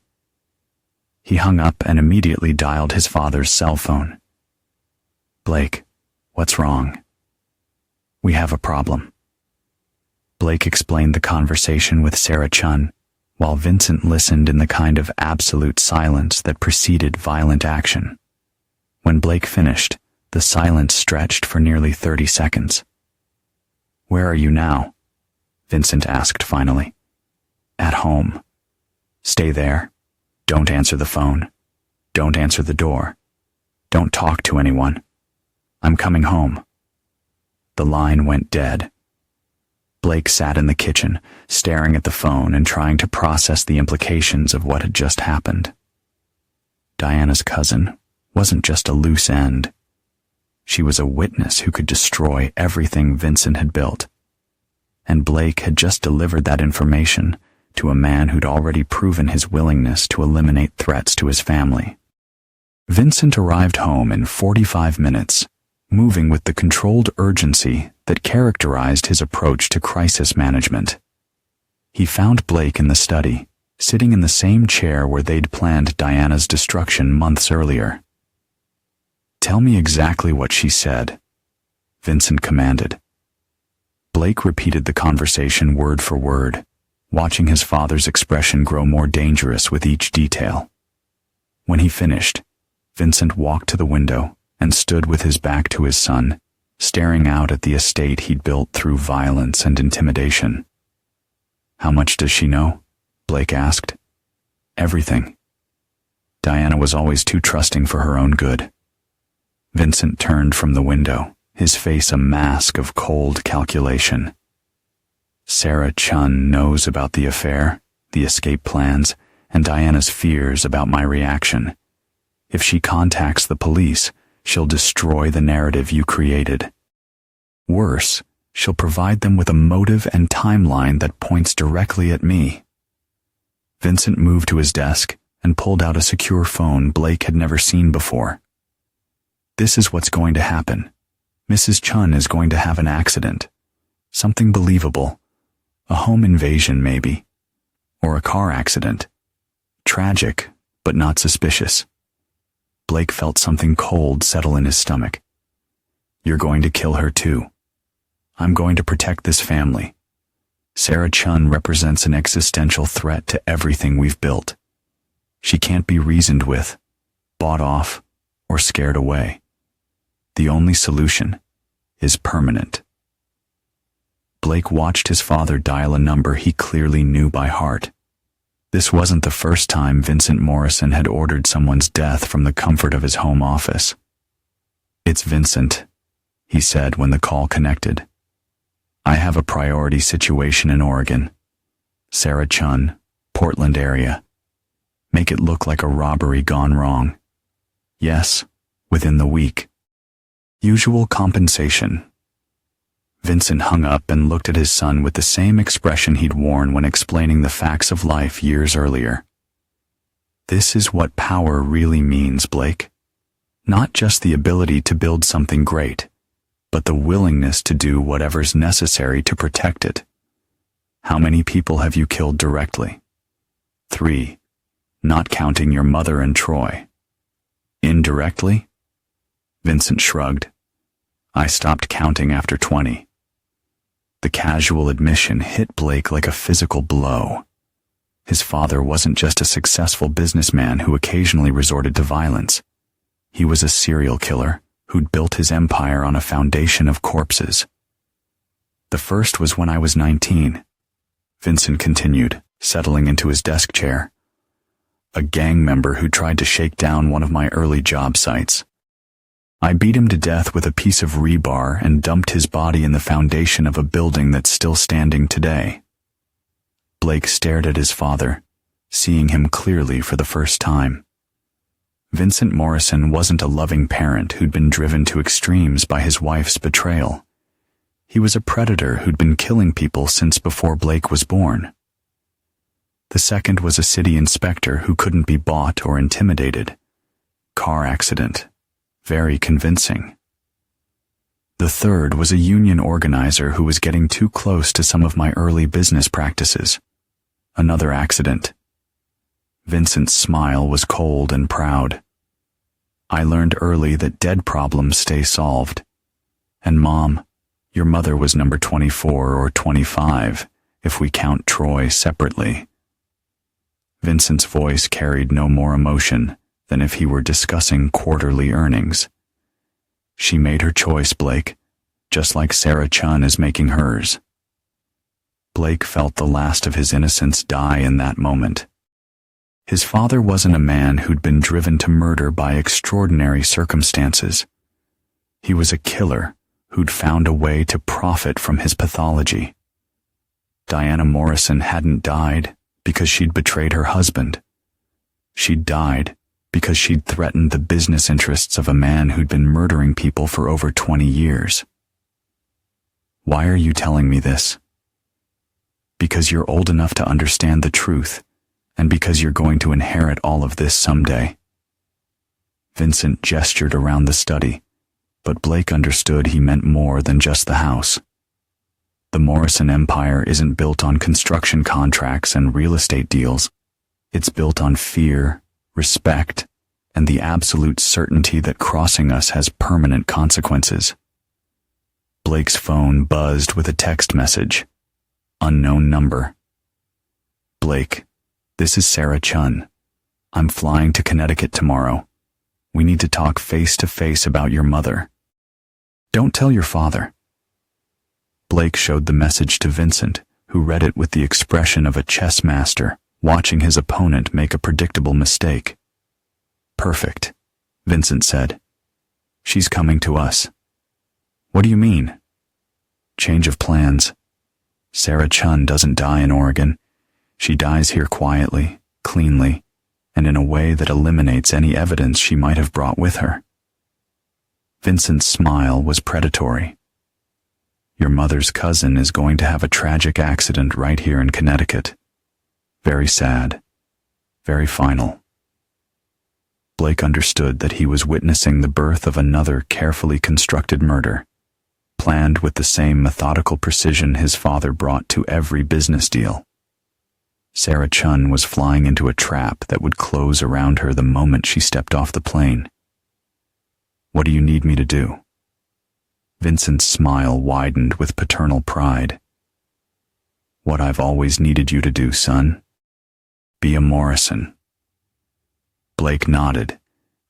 He hung up and immediately dialed his father's cell phone. Blake, what's wrong? We have a problem. Blake explained the conversation with Sarah Chun, while Vincent listened in the kind of absolute silence that preceded violent action. When Blake finished, the silence stretched for nearly 30 seconds. Where are you now? Vincent asked finally. At home. Stay there. Don't answer the phone. Don't answer the door. Don't talk to anyone. I'm coming home. The line went dead. Blake sat in the kitchen, staring at the phone and trying to process the implications of what had just happened. Diana's cousin wasn't just a loose end. She was a witness who could destroy everything Vincent had built. And Blake had just delivered that information to a man who'd already proven his willingness to eliminate threats to his family. Vincent arrived home in 45 minutes, moving with the controlled urgency that characterized his approach to crisis management. He found Blake in the study, sitting in the same chair where they'd planned Diana's destruction months earlier. Tell me exactly what she said, Vincent commanded. Blake repeated the conversation word for word, watching his father's expression grow more dangerous with each detail. When he finished, Vincent walked to the window and stood with his back to his son, staring out at the estate he'd built through violence and intimidation. How much does she know? Blake asked. Everything. Diana was always too trusting for her own good. Vincent turned from the window, his face a mask of cold calculation. Sarah Chun knows about the affair, the escape plans, and Diana's fears about my reaction. If she contacts the police, she'll destroy the narrative you created. Worse, she'll provide them with a motive and timeline that points directly at me. Vincent moved to his desk and pulled out a secure phone Blake had never seen before. This is what's going to happen. Mrs. Chun is going to have an accident. Something believable. A home invasion, maybe. Or a car accident. Tragic, but not suspicious. Blake felt something cold settle in his stomach. You're going to kill her too. I'm going to protect this family. Sarah Chun represents an existential threat to everything we've built. She can't be reasoned with, bought off, or scared away. The only solution is permanent. Blake watched his father dial a number he clearly knew by heart. This wasn't the first time Vincent Morrison had ordered someone's death from the comfort of his home office. It's Vincent, he said when the call connected. I have a priority situation in Oregon. Sarah Chun, Portland area. Make it look like a robbery gone wrong. Yes, within the week. Usual compensation. Vincent hung up and looked at his son with the same expression he'd worn when explaining the facts of life years earlier. This is what power really means, Blake. Not just the ability to build something great, but the willingness to do whatever's necessary to protect it. How many people have you killed directly? 3, not counting your mother and Troy. Indirectly? Vincent shrugged. I stopped counting after 20. The casual admission hit Blake like a physical blow. His father wasn't just a successful businessman who occasionally resorted to violence. He was a serial killer who'd built his empire on a foundation of corpses. The first was when I was 19. Vincent continued, settling into his desk chair. A gang member who tried to shake down one of my early job sites. I beat him to death with a piece of rebar and dumped his body in the foundation of a building that's still standing today. Blake stared at his father, seeing him clearly for the first time. Vincent Morrison wasn't a loving parent who'd been driven to extremes by his wife's betrayal. He was a predator who'd been killing people since before Blake was born. The second was a city inspector who couldn't be bought or intimidated. Car accident. Very convincing. The third was a union organizer who was getting too close to some of my early business practices. Another accident. Vincent's smile was cold and proud. I learned early that dead problems stay solved. And Mom, your mother was number 24 or 25, if we count Troy separately. Vincent's voice carried no more emotion than if he were discussing quarterly earnings. She made her choice, Blake, just like Sarah Chun is making hers. Blake felt the last of his innocence die in that moment. His father wasn't a man who'd been driven to murder by extraordinary circumstances. He was a killer who'd found a way to profit from his pathology. Diana Morrison hadn't died because she'd betrayed her husband. She'd died because she'd threatened the business interests of a man who'd been murdering people for over 20 years. Why are you telling me this? Because you're old enough to understand the truth, and because you're going to inherit all of this someday. Vincent gestured around the study, but Blake understood he meant more than just the house. The Morrison empire isn't built on construction contracts and real estate deals. It's built on fear, respect, and the absolute certainty that crossing us has permanent consequences. Blake's phone buzzed with a text message. Unknown number. Blake, this is Sarah Chun. I'm flying to Connecticut tomorrow. We need to talk face to face about your mother. Don't tell your father. Blake showed the message to Vincent, who read it with the expression of a chess master watching his opponent make a predictable mistake. Perfect, Vincent said. She's coming to us. What do you mean? Change of plans. Sarah Chun doesn't die in Oregon. She dies here quietly, cleanly, and in a way that eliminates any evidence she might have brought with her. Vincent's smile was predatory. Your mother's cousin is going to have a tragic accident right here in Connecticut. Very sad. Very final. Blake understood that he was witnessing the birth of another carefully constructed murder, planned with the same methodical precision his father brought to every business deal. Sarah Chun was flying into a trap that would close around her the moment she stepped off the plane. What do you need me to do? Vincent's smile widened with paternal pride. What I've always needed you to do, son. Be a Morrison. Blake nodded,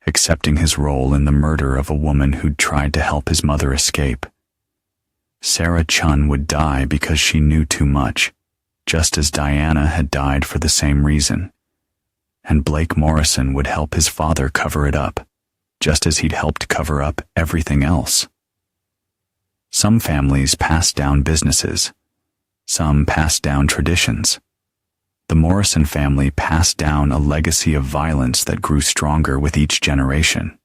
accepting his role in the murder of a woman who'd tried to help his mother escape. Sarah Chun would die because she knew too much, just as Diana had died for the same reason. And Blake Morrison would help his father cover it up, just as he'd helped cover up everything else. Some families passed down businesses. Some passed down traditions. The Morrison family passed down a legacy of violence that grew stronger with each generation.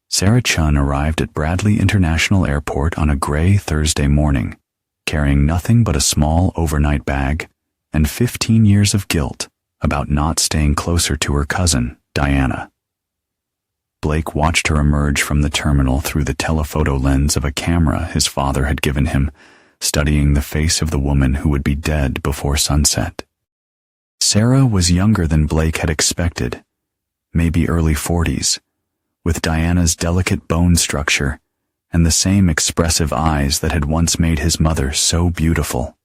Sarah Chun arrived at Bradley International Airport on a gray Thursday morning, carrying nothing but a small overnight bag and 15 years of guilt about not staying closer to her cousin, Diana. Blake watched her emerge from the terminal through the telephoto lens of a camera his father had given him, studying the face of the woman who would be dead before sunset. Sarah was younger than Blake had expected, maybe early 40s, with Diana's delicate bone structure and the same expressive eyes that had once made his mother so beautiful.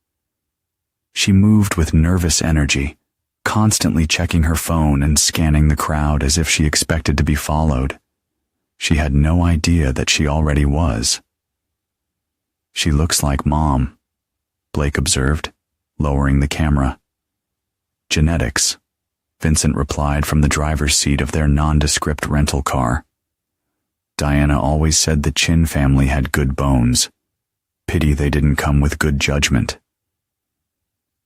She moved with nervous energy, constantly checking her phone and scanning the crowd as if she expected to be followed. She had no idea that she already was. "She looks like Mom," Blake observed, lowering the camera. "Genetics," Vincent replied from the driver's seat of their nondescript rental car. Diana always said the Chin family had good bones. Pity they didn't come with good judgment.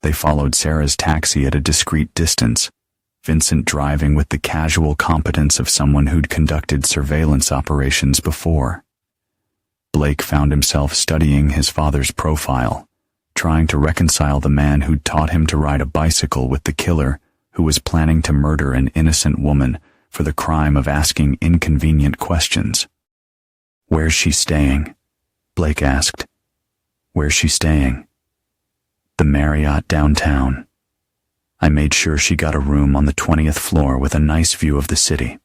They followed Sarah's taxi at a discreet distance, Vincent driving with the casual competence of someone who'd conducted surveillance operations before. Blake found himself studying his father's profile, trying to reconcile the man who'd taught him to ride a bicycle with the killer who was planning to murder an innocent woman for the crime of asking inconvenient questions. "Where's she staying?" Blake asked. "Where's she staying?" "The Marriott downtown. I made sure she got a room on the 20th floor with a nice view of the city."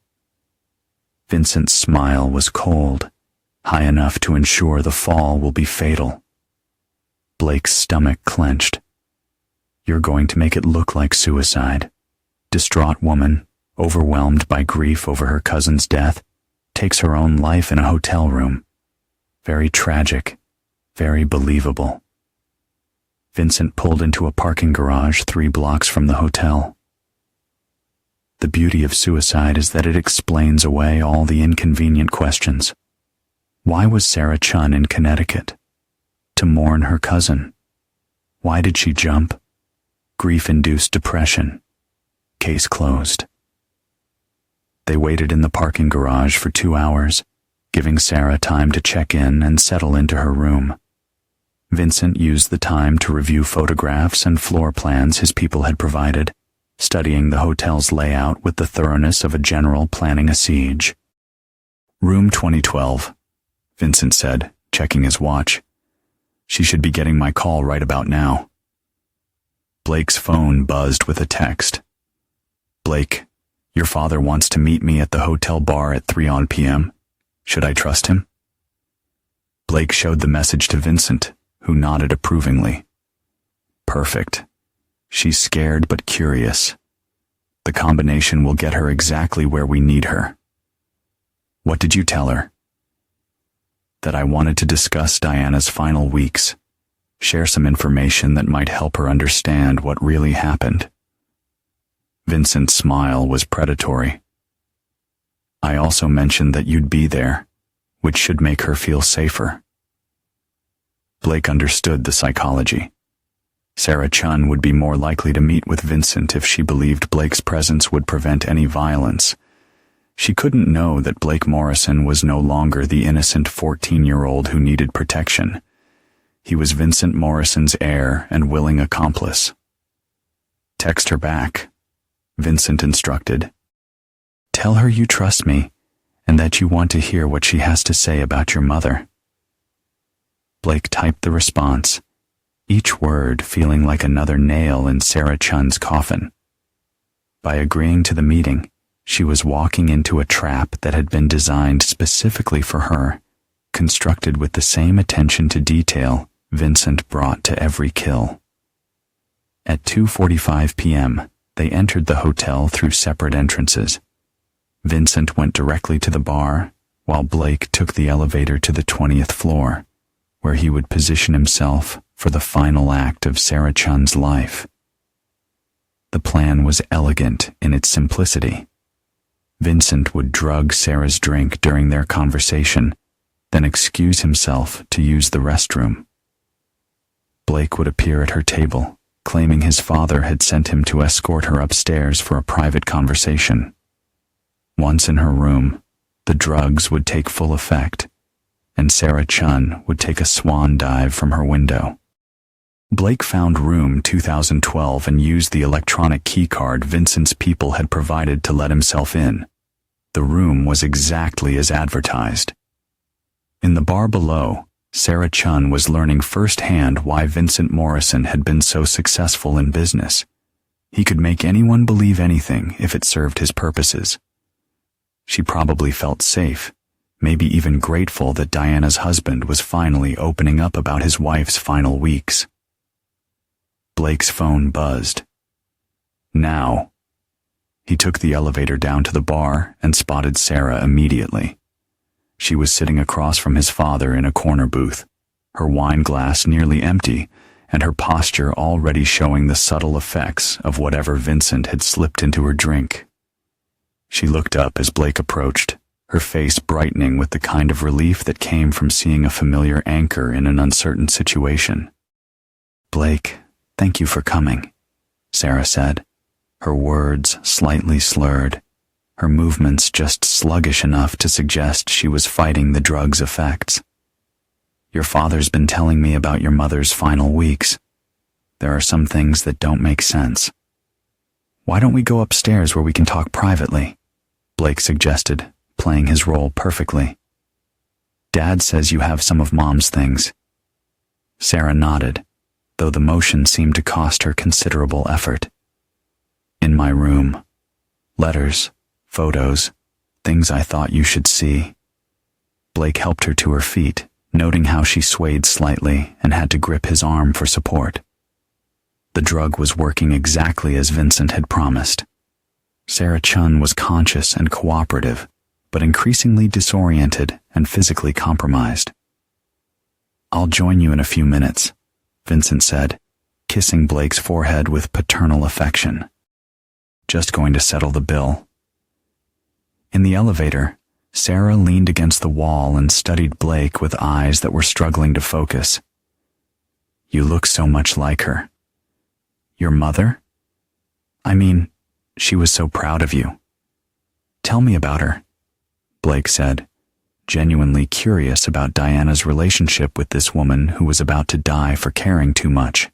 Vincent's smile was cold, high enough to ensure the fall will be fatal. Blake's stomach clenched. "You're going to make it look like suicide." Distraught woman, overwhelmed by grief over her cousin's death, takes her own life in a hotel room. Very tragic, very believable. Vincent pulled into a parking garage 3 blocks from the hotel. The beauty of suicide is that it explains away all the inconvenient questions. Why was Sarah Chun in Connecticut? To mourn her cousin. Why did she jump? Grief-induced depression. Case closed. They waited in the parking garage for 2 hours, giving Sarah time to check in and settle into her room. Vincent used the time to review photographs and floor plans his people had provided, studying the hotel's layout with the thoroughness of a general planning a siege. "Room 2012, Vincent said, checking his watch. "She should be getting my call right about now." Blake's phone buzzed with a text. "Blake, your father wants to meet me at the hotel bar at 3 p.m. Should I trust him?" Blake showed the message to Vincent, who nodded approvingly. "Perfect. She's scared but curious. The combination will get her exactly where we need her." "What did you tell her?" "That I wanted to discuss Diana's final weeks, share some information that might help her understand what really happened." Vincent's smile was predatory. "I also mentioned that you'd be there, which should make her feel safer." Blake understood the psychology. Sarah Chun would be more likely to meet with Vincent if she believed Blake's presence would prevent any violence. She couldn't know that Blake Morrison was no longer the innocent 14-year-old who needed protection. He was Vincent Morrison's heir and willing accomplice. "Text her back," Vincent instructed. "Tell her you trust me and that you want to hear what she has to say about your mother." Blake typed the response, each word feeling like another nail in Sarah Chun's coffin. By agreeing to the meeting, she was walking into a trap that had been designed specifically for her, constructed with the same attention to detail Vincent brought to every kill. At 2:45 p.m., they entered the hotel through separate entrances. Vincent went directly to the bar, while Blake took the elevator to the 20th floor, where he would position himself for the final act of Sarah Chun's life. The plan was elegant in its simplicity. Vincent would drug Sarah's drink during their conversation, then excuse himself to use the restroom. Blake would appear at her table, claiming his father had sent him to escort her upstairs for a private conversation. Once in her room, the drugs would take full effect, and Sarah Chun would take a swan dive from her window. Blake found room 2012 and used the electronic keycard Vincent's people had provided to let himself in. The room was exactly as advertised. In the bar below, Sarah Chun was learning firsthand why Vincent Morrison had been so successful in business. He could make anyone believe anything if it served his purposes. She probably felt safe, maybe even grateful that Diana's husband was finally opening up about his wife's final weeks. Blake's phone buzzed. Now. He took the elevator down to the bar and spotted Sarah immediately. She was sitting across from his father in a corner booth, her wine glass nearly empty, and her posture already showing the subtle effects of whatever Vincent had slipped into her drink. She looked up as Blake approached, her face brightening with the kind of relief that came from seeing a familiar anchor in an uncertain situation. "Blake, thank you for coming," Sarah said, her words slightly slurred, her movements just sluggish enough to suggest she was fighting the drug's effects. "Your father's been telling me about your mother's final weeks. There are some things that don't make sense. Why don't we go upstairs where we can talk privately?" Blake suggested, playing his role perfectly. "Dad says you have some of Mom's things." Sarah nodded, though the motion seemed to cost her considerable effort. "In my room. Letters, photos, things I thought you should see." Blake helped her to her feet, noting how she swayed slightly and had to grip his arm for support. The drug was working exactly as Vincent had promised. Sarah Chun was conscious and cooperative, but increasingly disoriented and physically compromised. "I'll join you in a few minutes," Vincent said, kissing Blake's forehead with paternal affection. "Just going to settle the bill." In the elevator, Sarah leaned against the wall and studied Blake with eyes that were struggling to focus. "You look so much like her." "Your mother?" "I mean, she was so proud of you." "Tell me about her," Blake said, genuinely curious about Diana's relationship with this woman who was about to die for caring too much.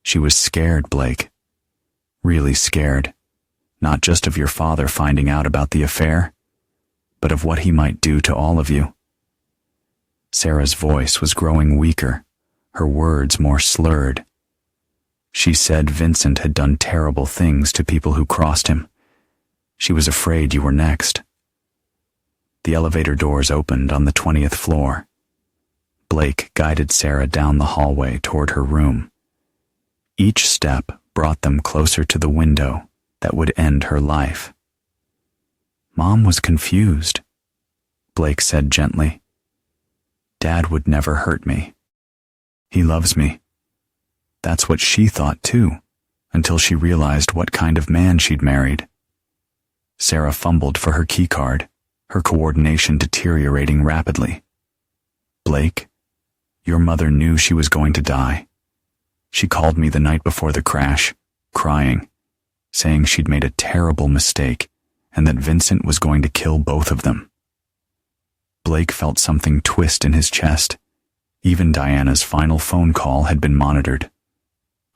She was scared, Blake. Really scared. Not just of your father finding out about the affair, but of what he might do to all of you. Sarah's voice was growing weaker, her words more slurred. She said Vincent had done terrible things to people who crossed him. She was afraid you were next. The elevator doors opened on the 20th floor. Blake guided Sarah down the hallway toward her room. Each step brought them closer to the window that would end her life. "Mom was confused," Blake said gently. "Dad would never hurt me. He loves me." That's what she thought too, until she realized what kind of man she'd married. Sarah fumbled for her keycard, her coordination deteriorating rapidly. "Blake, your mother knew she was going to die. She called me the night before the crash, crying, saying she'd made a terrible mistake and that Vincent was going to kill both of them." Blake felt something twist in his chest. Even Diana's final phone call had been monitored.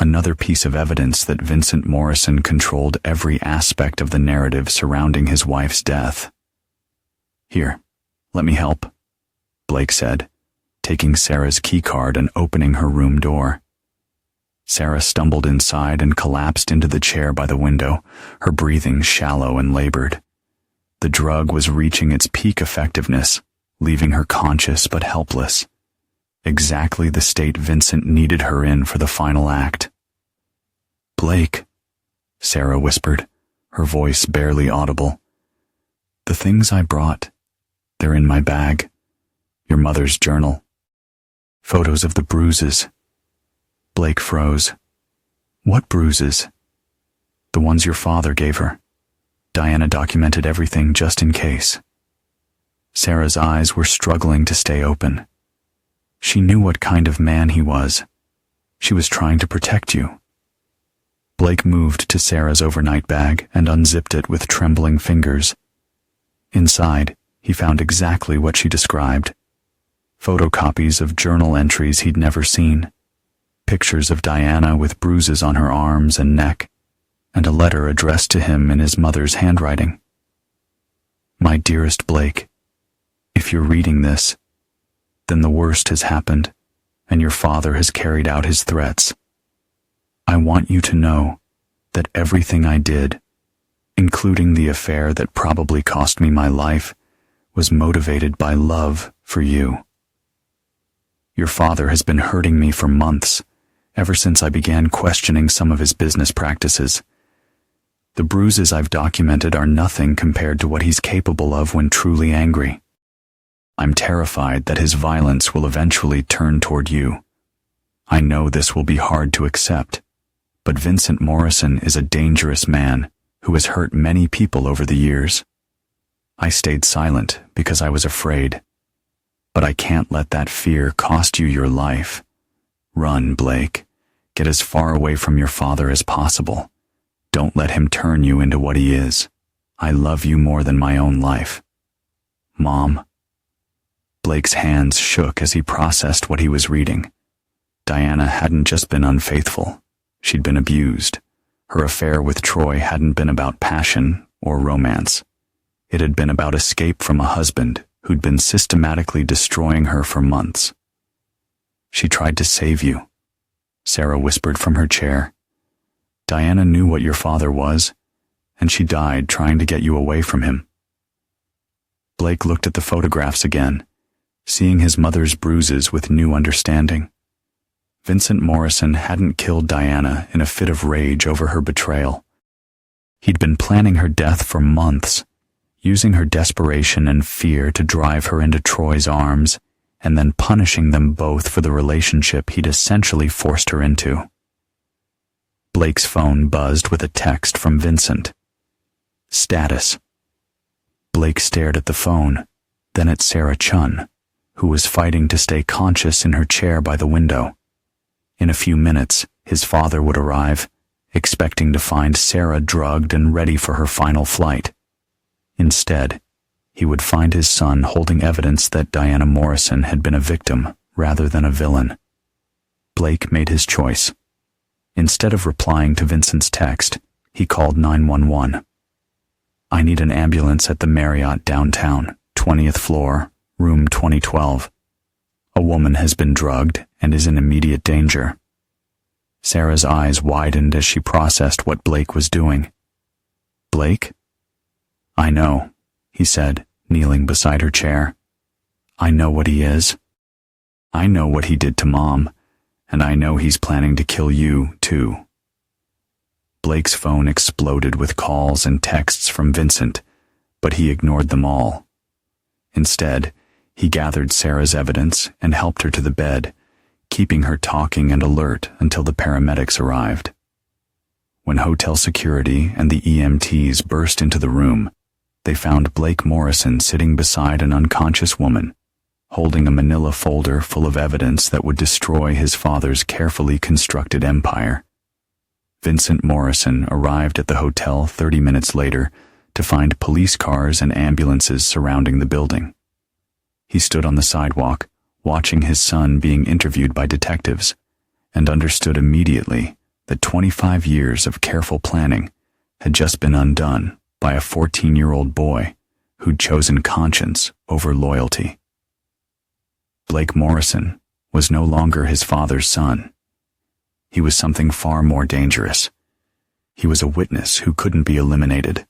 Another piece of evidence that Vincent Morrison controlled every aspect of the narrative surrounding his wife's death. "Here, let me help," Blake said, taking Sarah's keycard and opening her room door. Sarah stumbled inside and collapsed into the chair by the window, her breathing shallow and labored. The drug was reaching its peak effectiveness, leaving her conscious but helpless. Exactly the state Vincent needed her in for the final act. "Blake," Sarah whispered, her voice barely audible. "The things I brought, they're in my bag. Your mother's journal. Photos of the bruises." Blake froze. "What bruises?" "The ones your father gave her. Diana documented everything just in case." Sarah's eyes were struggling to stay open. She knew what kind of man he was. She was trying to protect you. Blake moved to Sarah's overnight bag and unzipped it with trembling fingers. Inside, he found exactly what she described. Photocopies of journal entries he'd never seen. pictures of Diana with bruises on her arms and neck, and a letter addressed to him in his mother's handwriting. My dearest Blake, if you're reading this, then the worst has happened, and your father has carried out his threats. I want you to know that everything I did, including the affair that probably cost me my life, was motivated by love for you. Your father has been hurting me for months, ever since I began questioning some of his business practices. The bruises I've documented are nothing compared to what he's capable of when truly angry. I'm terrified that his violence will eventually turn toward you. I know this will be hard to accept, but Vincent Morrison is a dangerous man who has hurt many people over the years. I stayed silent because I was afraid, but I can't let that fear cost you your life. Run, Blake. Get as far away from your father as possible. Don't let him turn you into what he is. I love you more than my own life. Mom. Blake's hands shook as he processed what he was reading. Diana hadn't just been unfaithful. She'd been abused. Her affair with Troy hadn't been about passion or romance. It had been about escape from a husband who'd been systematically destroying her for months. She tried to save you, Sarah whispered from her chair. Diana knew what your father was, and she died trying to get you away from him. Blake looked at the photographs again, seeing his mother's bruises with new understanding. Vincent Morrison hadn't killed Diana in a fit of rage over her betrayal. He'd been planning her death for months, using her desperation and fear to drive her into Troy's arms, and then punishing them both for the relationship he'd essentially forced her into. Blake's phone buzzed with a text from Vincent. Status. Blake stared at the phone, then at Sarah Chun, who was fighting to stay conscious in her chair by the window. In a few minutes, his father would arrive, expecting to find Sarah drugged and ready for her final flight. Instead, he would find his son holding evidence that Diana Morrison had been a victim rather than a villain. Blake made his choice. Instead of replying to Vincent's text, he called 911. I need an ambulance at the Marriott downtown, 20th floor, room 2012. A woman has been drugged and is in immediate danger. Sarah's eyes widened as she processed what Blake was doing. Blake? I know, he said, kneeling beside her chair. I know what he is. I know what he did to Mom, and I know he's planning to kill you, too. Blake's phone exploded with calls and texts from Vincent, but he ignored them all. Instead, he gathered Sarah's evidence and helped her to the bed, keeping her talking and alert until the paramedics arrived. When hotel security and the EMTs burst into the room, they found Blake Morrison sitting beside an unconscious woman, holding a manila folder full of evidence that would destroy his father's carefully constructed empire. Vincent Morrison arrived at the hotel 30 minutes later to find police cars and ambulances surrounding the building. He stood on the sidewalk, watching his son being interviewed by detectives, and understood immediately that 25 years of careful planning had just been undone by a 14-year-old boy who'd chosen conscience over loyalty. Blake Morrison was no longer his father's son. He was something far more dangerous. He was a witness who couldn't be eliminated.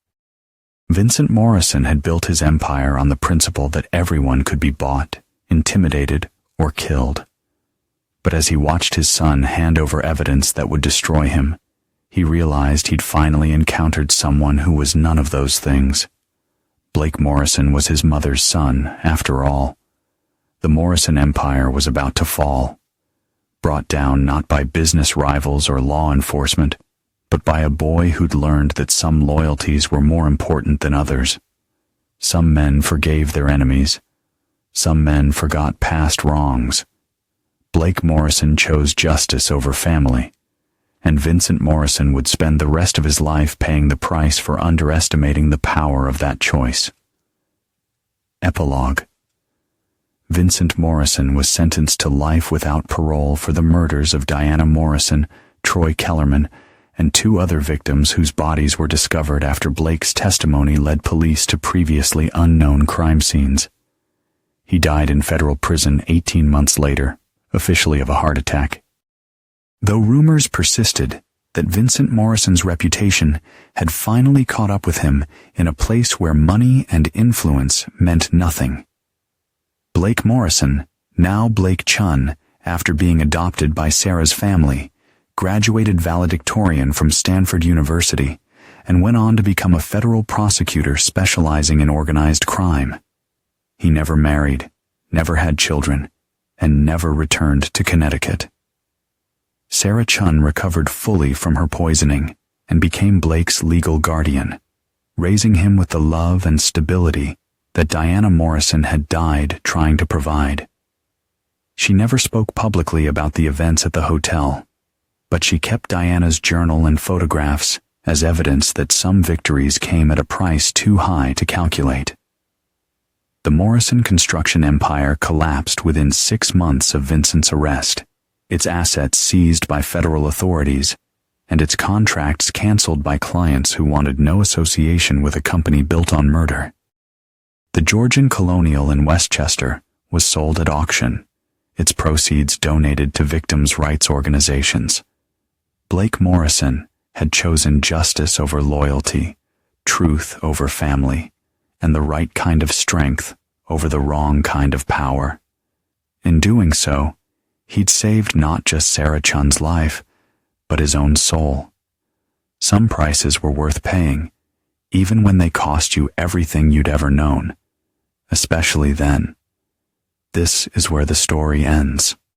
Vincent Morrison had built his empire on the principle that everyone could be bought, intimidated, or killed. But as he watched his son hand over evidence that would destroy him, he realized he'd finally encountered someone who was none of those things. Blake Morrison was his mother's son, after all. The Morrison empire was about to fall, brought down not by business rivals or law enforcement, but by a boy who'd learned that some loyalties were more important than others. Some men forgave their enemies. Some men forgot past wrongs. Blake Morrison chose justice over family, and Vincent Morrison would spend the rest of his life paying the price for underestimating the power of that choice. Epilogue. Vincent Morrison was sentenced to life without parole for the murders of Diana Morrison, Troy Kellerman, and 2 other victims whose bodies were discovered after Blake's testimony led police to previously unknown crime scenes. He died in federal prison 18 months later, officially of a heart attack. Though rumors persisted that Vincent Morrison's reputation had finally caught up with him in a place where money and influence meant nothing. Blake Morrison, now Blake Chun, after being adopted by Sarah's family, graduated valedictorian from Stanford University and went on to become a federal prosecutor specializing in organized crime. He never married, never had children, and never returned to Connecticut. Sarah Chun recovered fully from her poisoning and became Blake's legal guardian, raising him with the love and stability that Diana Morrison had died trying to provide. She never spoke publicly about the events at the hotel, but she kept Diana's journal and photographs as evidence that some victories came at a price too high to calculate. The Morrison construction empire collapsed within 6 months of Vincent's arrest, its assets seized by federal authorities, and its contracts canceled by clients who wanted no association with a company built on murder. The Georgian Colonial in Westchester was sold at auction, its proceeds donated to victims' rights organizations. Blake Morrison had chosen justice over loyalty, truth over family, and the right kind of strength over the wrong kind of power. In doing so, he'd saved not just Sarah Chun's life, but his own soul. Some prices were worth paying, even when they cost you everything you'd ever known, especially then. This is where the story ends.